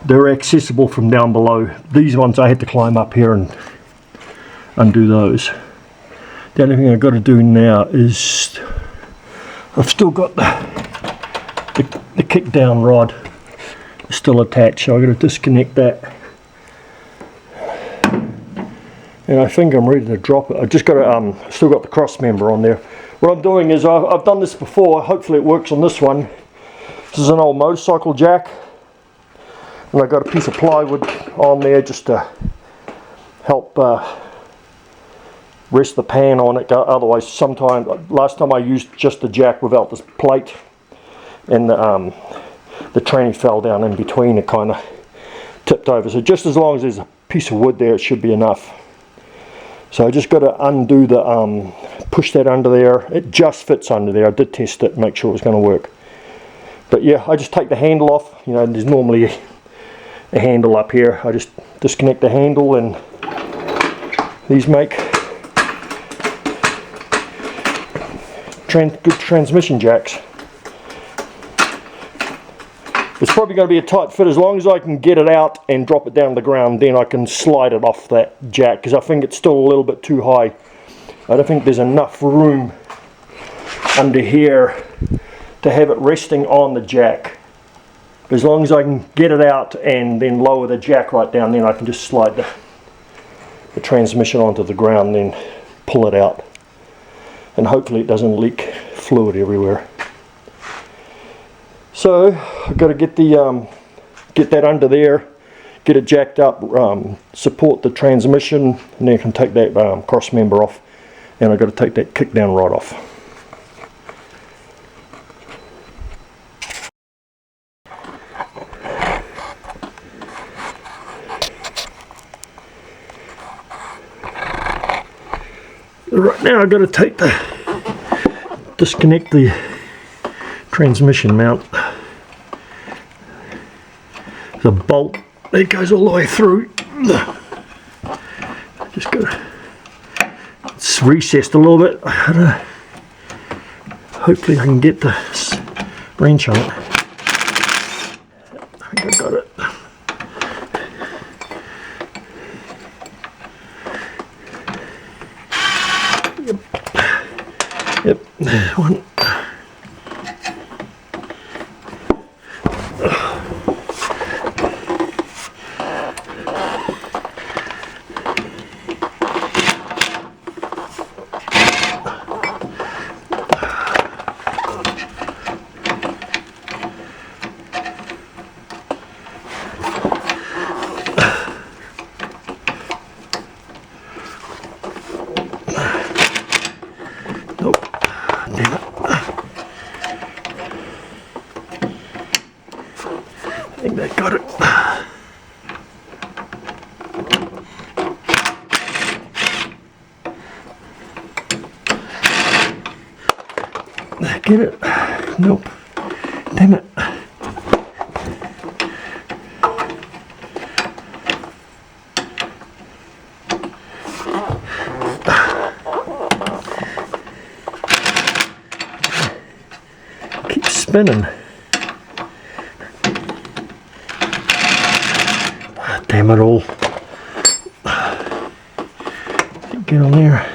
They're accessible from down below. These ones I had to climb up here and undo those. The only thing I've got to do now is I've still got the kick down rod still attached, so I've got to disconnect that, and I think I'm ready to drop it. I just got to still got the cross member on there. What I'm doing is I've done this before. Hopefully it works on this one. This is an old motorcycle jack, and I got a piece of plywood on there just to help rest the pan on it. Otherwise, last time I used just the jack without this plate, and the tranny fell down in between. It kind of tipped over. So just as long as there's a piece of wood there, it should be enough. So I just got to undo the push that under there. It just fits under there. I did test it, make sure it was going to work. But yeah, I just take the handle off. You know, there's normally a handle up here. I just disconnect the handle, and these make good transmission jacks. It's probably going to be a tight fit. As long as I can get it out and drop it down to the ground, then I can slide it off that jack, because I think it's still a little bit too high. I don't think there's enough room under here to have it resting on the jack. As long as I can get it out and then lower the jack right down, then I can just slide the transmission onto the ground, then pull it out, and hopefully it doesn't leak fluid everywhere. So I've got to get that under there, get it jacked up, support the transmission, and then I can take that cross member off, and I've got to take that kick down rod off. Right now I've got to disconnect the transmission mount. The bolt that goes all the way through. Just got to, it's recessed a little bit. Hopefully I can get the wrench on it. I think I got it. Yep, one. think that got it. Get it? Nope. Damn it. Keeps spinning. Damn it all. Get on there.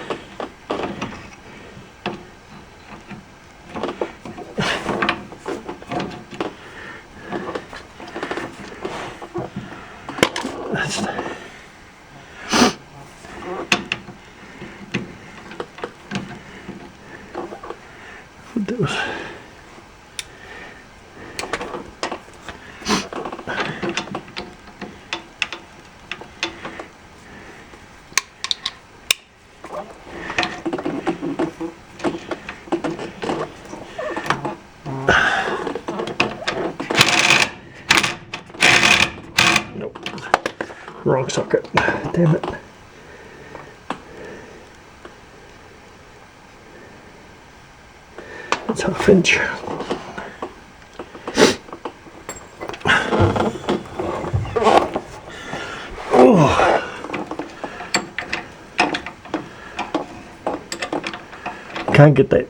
Nope. Wrong socket. Damn it. That's ½ inch. Oh. Can't get that.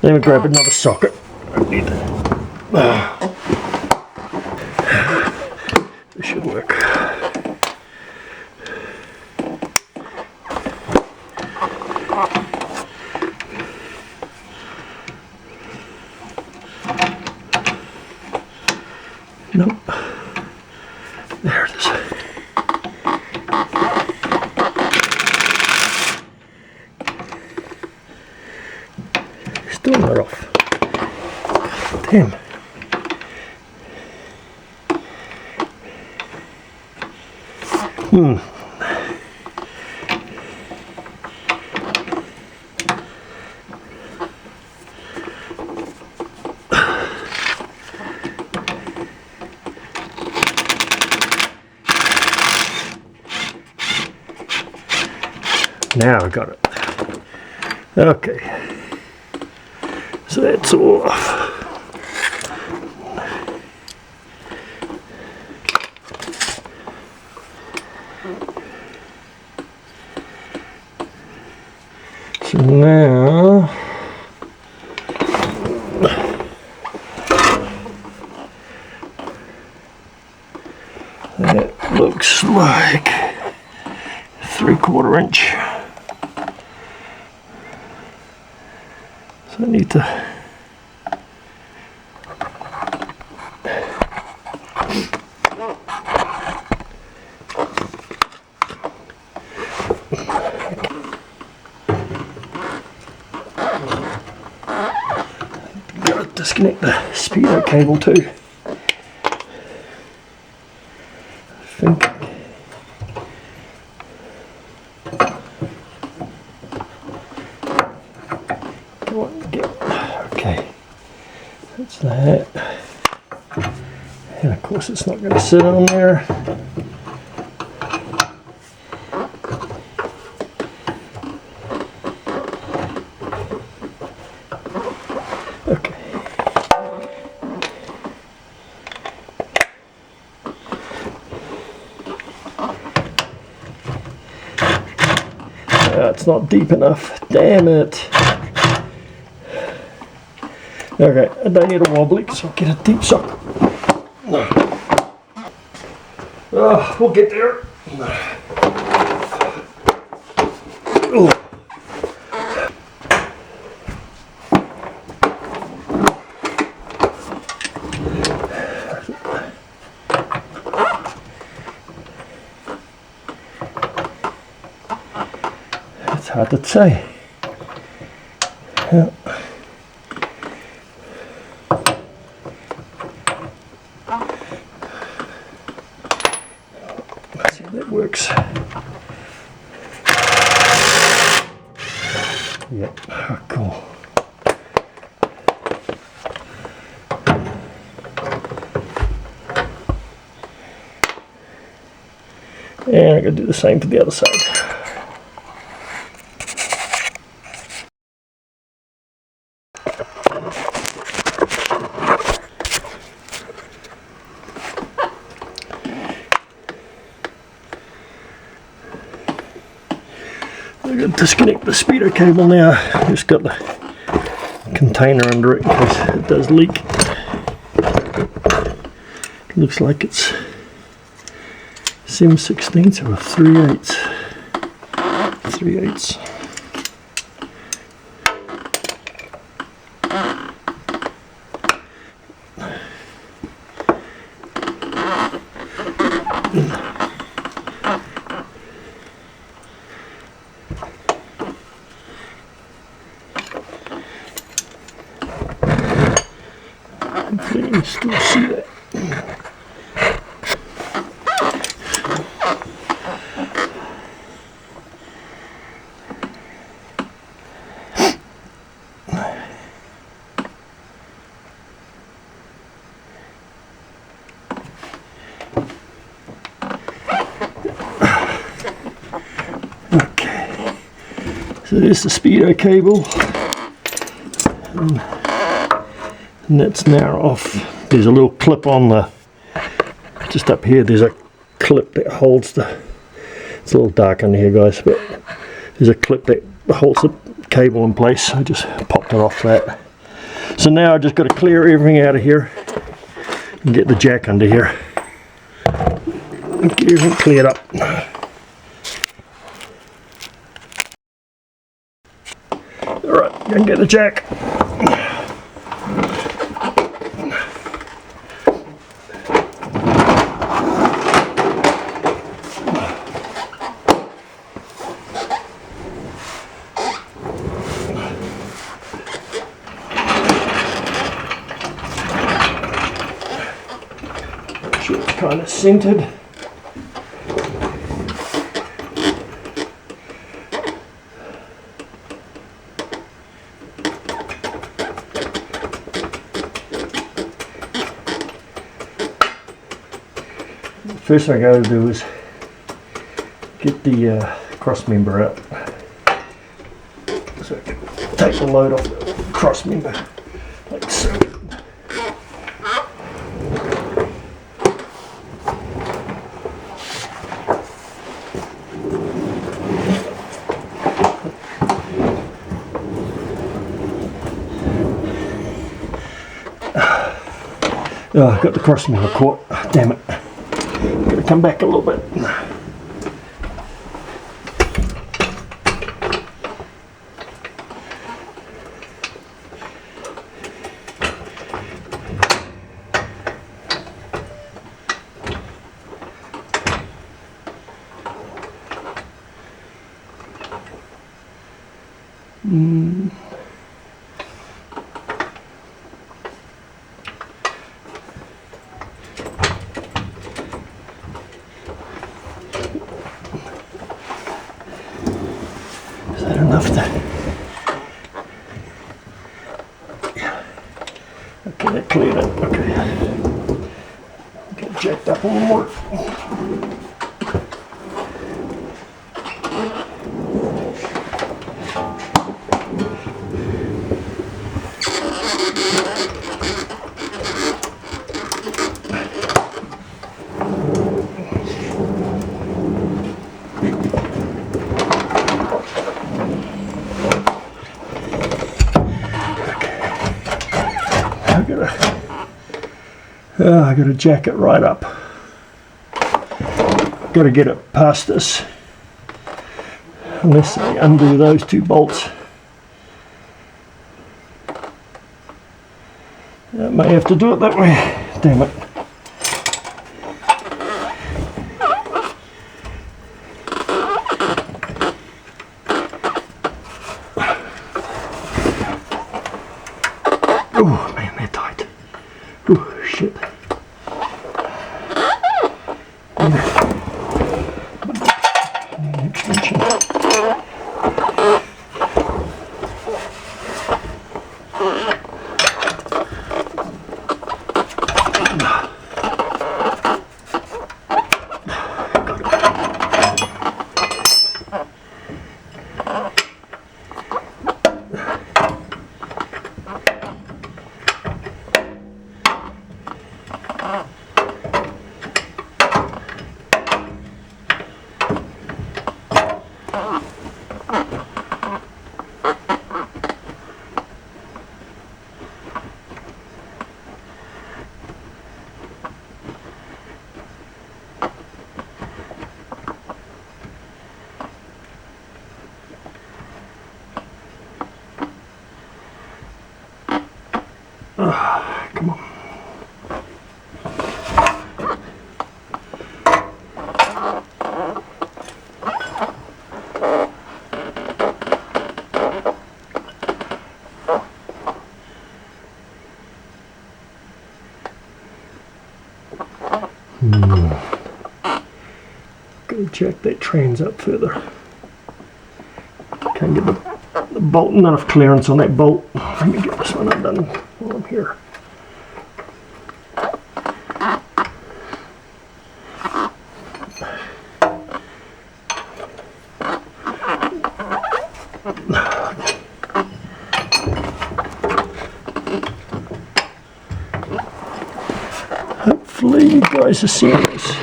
Let me grab another socket. I need this should work. Nope. There it is. Still not off. Damn. Now I got it. Okay. So that's all off. So now that looks like 3/4 inch. So I need to disconnect the speedo cable too. I think. Come on, get. Okay. That's that. And of course it's not going to sit on there. Okay. It's not deep enough. Damn it. Okay, I don't need a wobbly, so I'll get a deep socket. Oh, we'll get there. Oh. It's hard to say. Yeah. Let's see if that works. Yep, oh, cool. And I'm going to do the same for the other side. I'm going to disconnect the speedo cable now. Just got the container under it in case it does leak. It looks like it's 7/16 or 3/8. 3/8. Hopefully you can still see that. Okay, so there's the speedo cable. And that's now off. There's a little clip on the, just up here, there's a clip that holds the, it's a little dark under here guys, but there's a clip that holds the cable in place. I just popped it off that. So now I just got to clear everything out of here and get the jack under here. Get everything cleared up. Alright, go and get the jack. Kind of centered. First thing I got to do is get the cross member out, so I can take the load off the cross member like so. Oh, I've got the cross member caught. Oh, damn it. Gotta come back a little bit. Is that enough to... Yeah. Okay, that cleared it. Okay. Get jacked up a little more. I gotta jack it right up. Gotta get it past this. Unless I undo those two bolts. I may have to do it that way. Damn it. Oh man, they're tight. Oh shit. Extension. Come on. Gotta jack that trans up further. Can't get the bolt, not enough clearance on that bolt. Let me get this one undone while I'm here. Hopefully you guys are seeing this.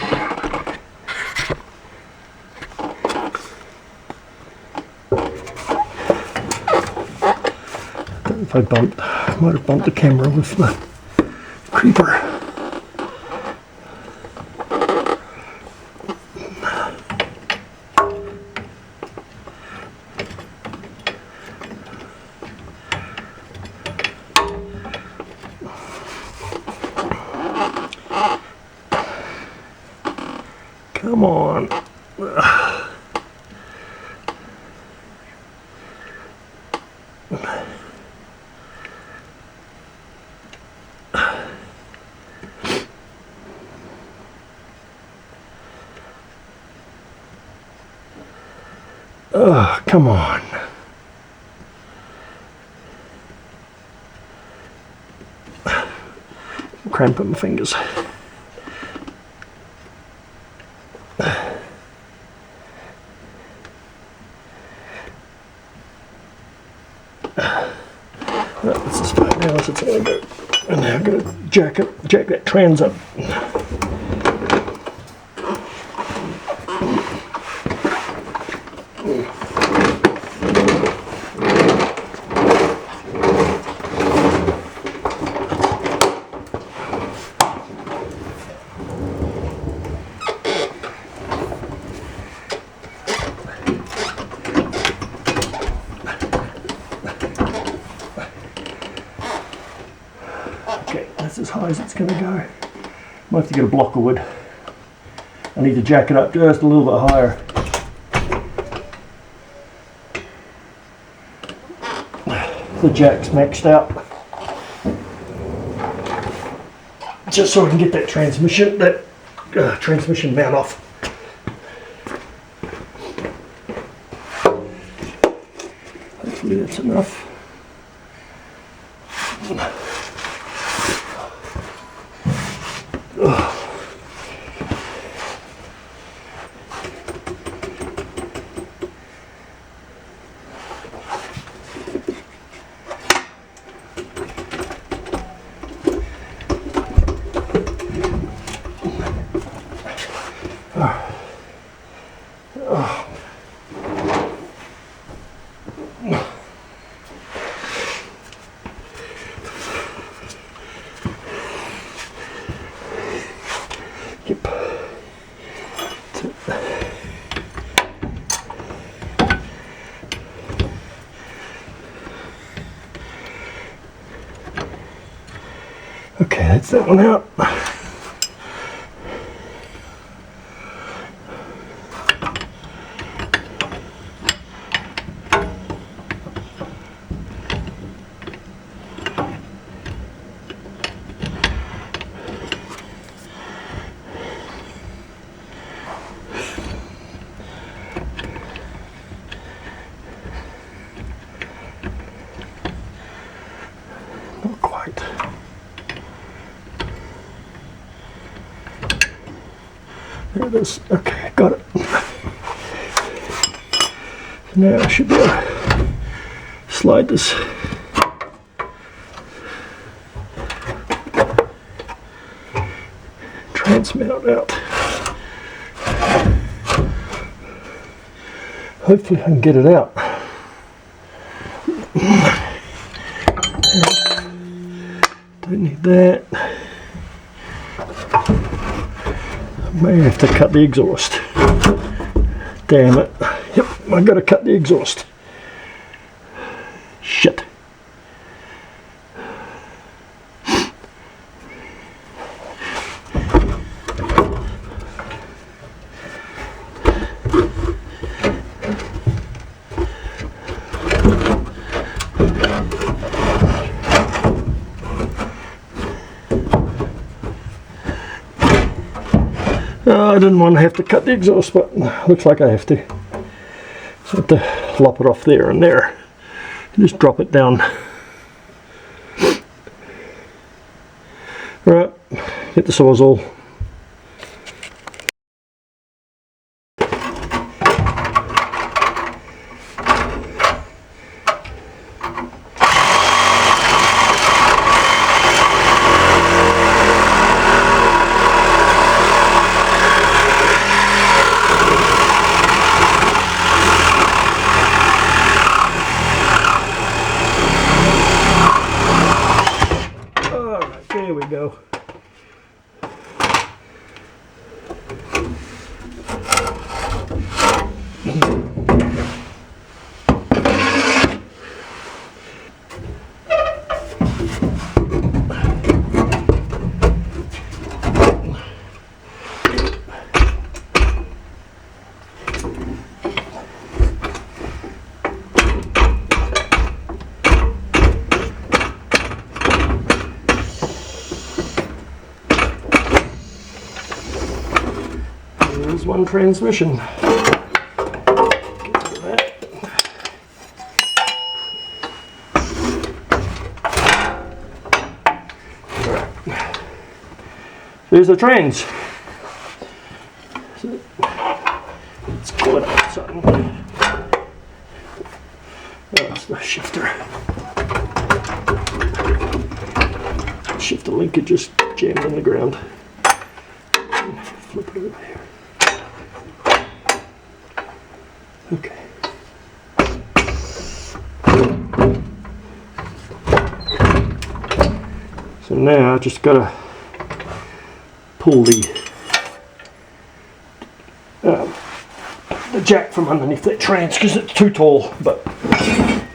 If I might have bumped the camera with the creeper. Come on. Oh, come on. I'm cramping my fingers. This is fine now, so it's only go. And now I'm going to jack that trans up. Okay, that's as high as it's going to go. Might have to get a block of wood. I need to jack it up just a little bit higher. The jack's maxed out. Just so I can get that transmission mount off. Hopefully that's enough. Okay, that's that one out. Not quite. There it is. Okay, got it. Now I should be able to slide this. transmount out. Hopefully I can get it out. Don't need that. May have to cut the exhaust. Damn it. Yep, I gotta cut the exhaust. Shit. I didn't want to have to cut the exhaust, but looks like I have to. So I have to lop it off there and there. Just drop it down. Right, get the sawzall. There we go. There's one transmission. Get rid of that. Right. There's the trans. So, let's pull it out something. That's the shifter. Shifter linkage just jammed in the ground. Flip it over here. Okay. So now I just gotta pull the jack from underneath that trans because it's too tall, but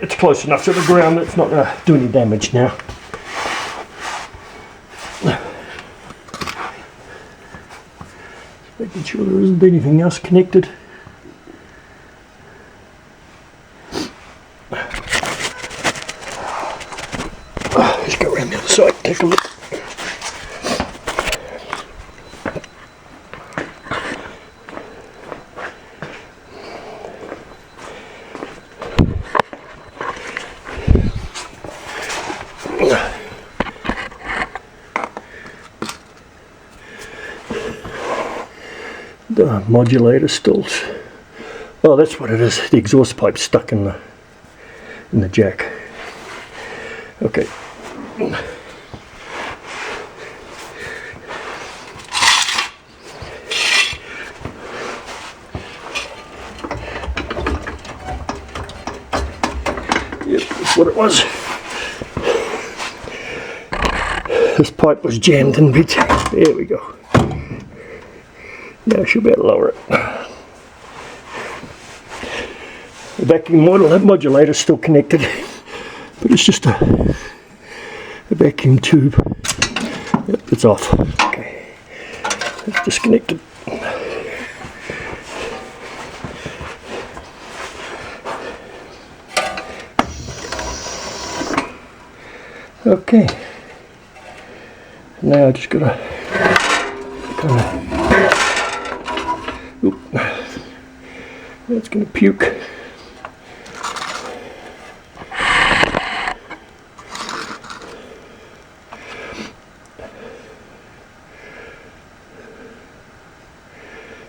it's close enough to the ground that it's not gonna do any damage now. Making sure there isn't anything else connected. Let's go around the other side, take a look. The modulator stills. Oh, that's what it is. The exhaust pipe stuck in the jack. Okay. Yep, that's what it was. This pipe was jammed in between. There we go. Now I should be able to lower it. The vacuum modulator is still connected, but it's just a vacuum tube. Yep, it's off. Okay, it's disconnected. Okay, now I just gotta kind of. Oop. That's gonna puke.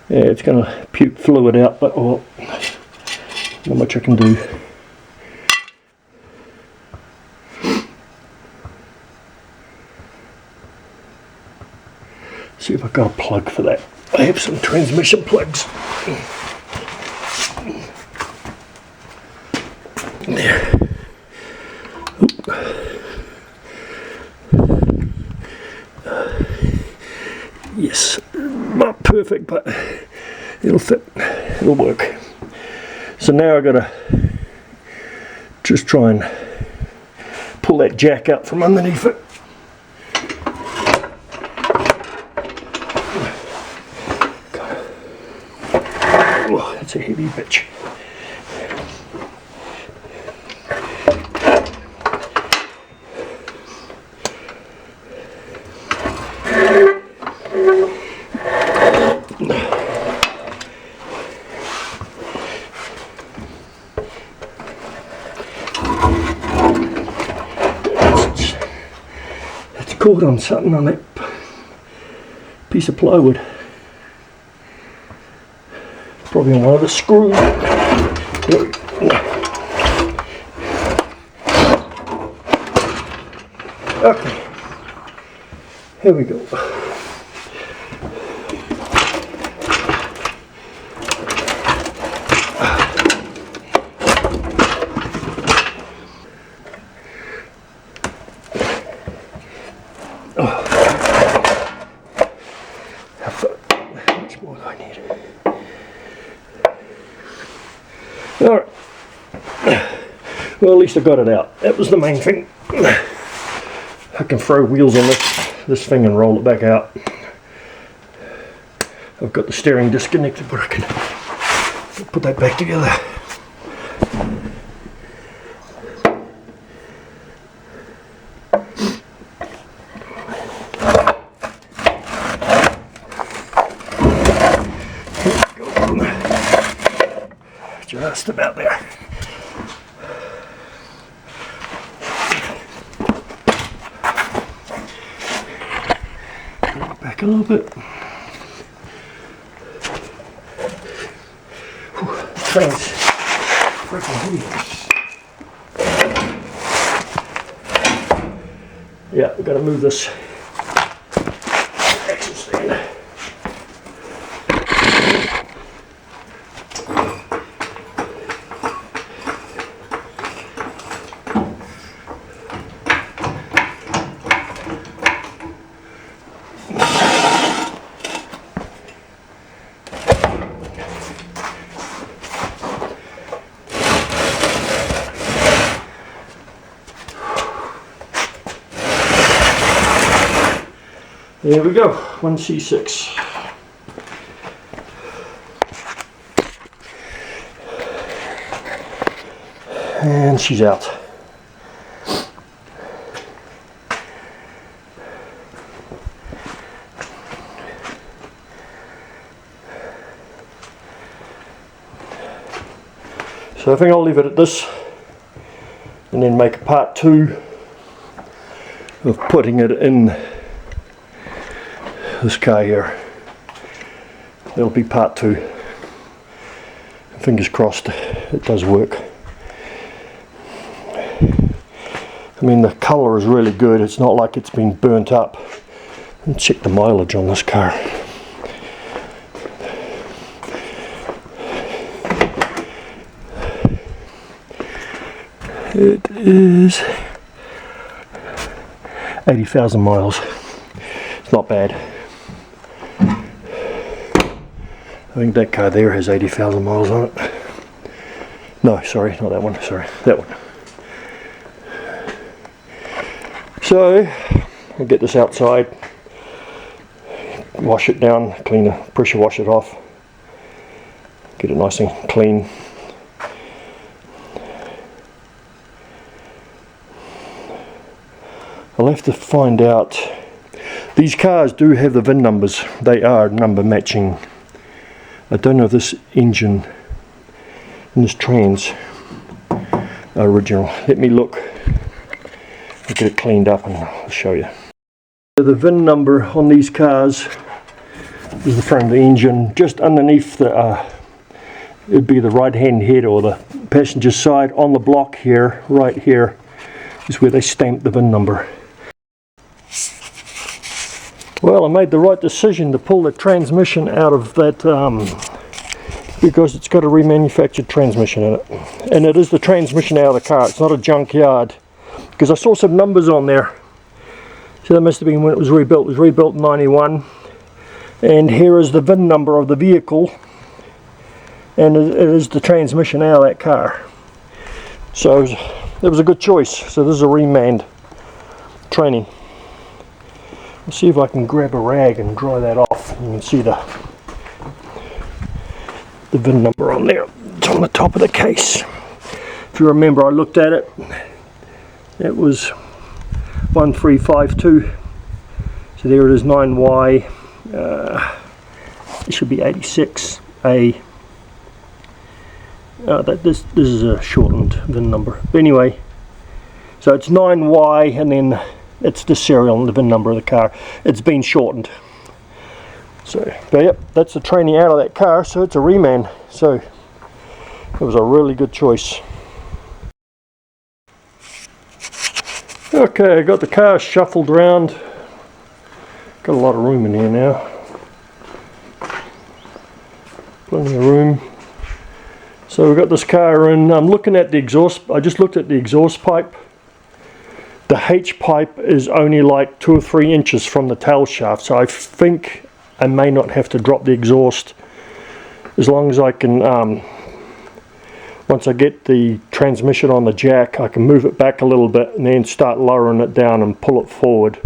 Yeah, it's gonna puke fluid out, but well, not much I can do. See if I've got a plug for that. I have some transmission plugs. There. Yes, not perfect, but it'll fit, it'll work. So now I've got to just try and pull that jack out from underneath it. Oh, that's a heavy bitch. It's caught on something on that piece of plywood. Probably on one of the screws. Okay, here we go. How much more do I need? Alright. Well, at least I got it out. That was the main thing. I can throw wheels on this thing and roll it back out. I've got the steering disconnected, but I can put that back together. Just about there. Back a little bit. Train's freaking heavy. Yeah, we've got to move this axle stand. There we go, 1C6. And she's out. So I think I'll leave it at this and then make a part 2 of putting it in this car here. That'll be part 2. Fingers crossed it does work. I mean, the colour is really good. It's not like it's been burnt up. Let's check the mileage on this car. It is 80,000 miles. It's not bad. I think that car there has 80,000 miles on it. No, sorry, not that one, sorry, that one. So, I'll get this outside, wash it down, clean it, pressure wash it off, get it nice and clean. I'll have to find out, these cars do have the VIN numbers, they are number matching. I don't know if this engine and this trans are original. Let me look. I'll get it cleaned up and I'll show you. The VIN number on these cars is the front of the engine. Just underneath the, it would be the right hand head or the passenger side. On the block here, right here, is where they stamp the VIN number. Well, I made the right decision to pull the transmission out of that because it's got a remanufactured transmission in it. And it is the transmission out of the car, it's not a junkyard. Because I saw some numbers on there. So that must have been when it was rebuilt. It was rebuilt in 91. And here is the VIN number of the vehicle. And it is the transmission out of that car. So it was a good choice. So this is a remand training. Let's see if I can grab a rag and dry that off. You can see the VIN number on there. It's on the top of the case. If you remember, I looked at it. It was 1352. So there it is, 9Y. It should be 86A. This is a shortened VIN number. But anyway, so it's 9Y and then it's the serial and the VIN number of the car. It's been shortened. So, but yep, that's the training out of that car, so it's a reman. So it was a really good choice. Okay, I got the car shuffled around. Got a lot of room in here now. Plenty of room. So we've got this car in. I'm looking at the exhaust. I just looked at the exhaust pipe. The H pipe is only like 2 or 3 inches from the tail shaft, so I think I may not have to drop the exhaust as long as I can. Once I get the transmission on the jack, I can move it back a little bit and then start lowering it down and pull it forward.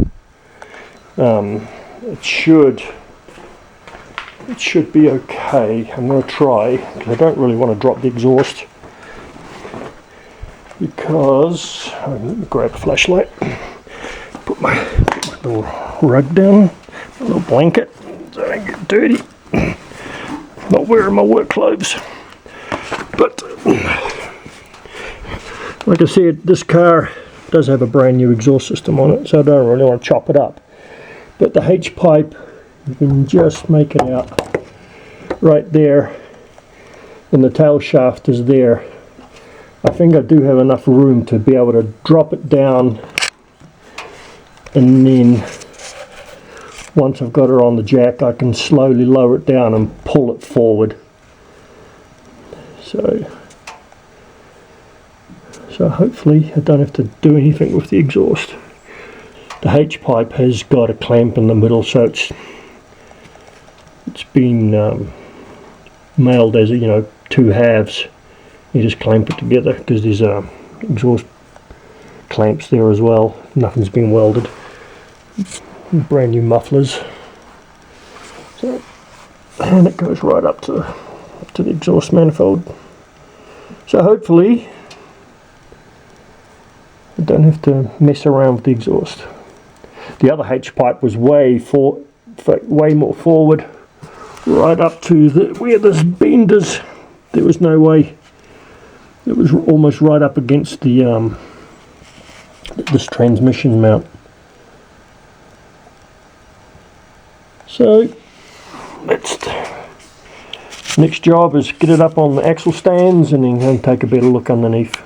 It should be okay. I'm going to try, because I don't really want to drop the exhaust. Because, let me grab a flashlight, put my little rug down, my little blanket, so I don't get dirty. Not wearing my work clothes. But, like I said, this car does have a brand new exhaust system on it, so I don't really want to chop it up. But the H pipe, you can just make it out right there, and the tail shaft is there. I think I do have enough room to be able to drop it down, and then once I've got her on the jack, I can slowly lower it down and pull it forward. So hopefully I don't have to do anything with the exhaust. The H pipe has got a clamp in the middle, so it's been mailed as, you know, 2 halves. You just clamp it together because there's exhaust clamps there as well. Nothing's been welded. Brand new mufflers. So, and it goes right up to the exhaust manifold. So hopefully I don't have to mess around with the exhaust. The other H pipe was way more forward, right up to where this bend is. There was no way. It was almost right up against the this transmission mount. So next job is get it up on the axle stands and then go and take a better look underneath.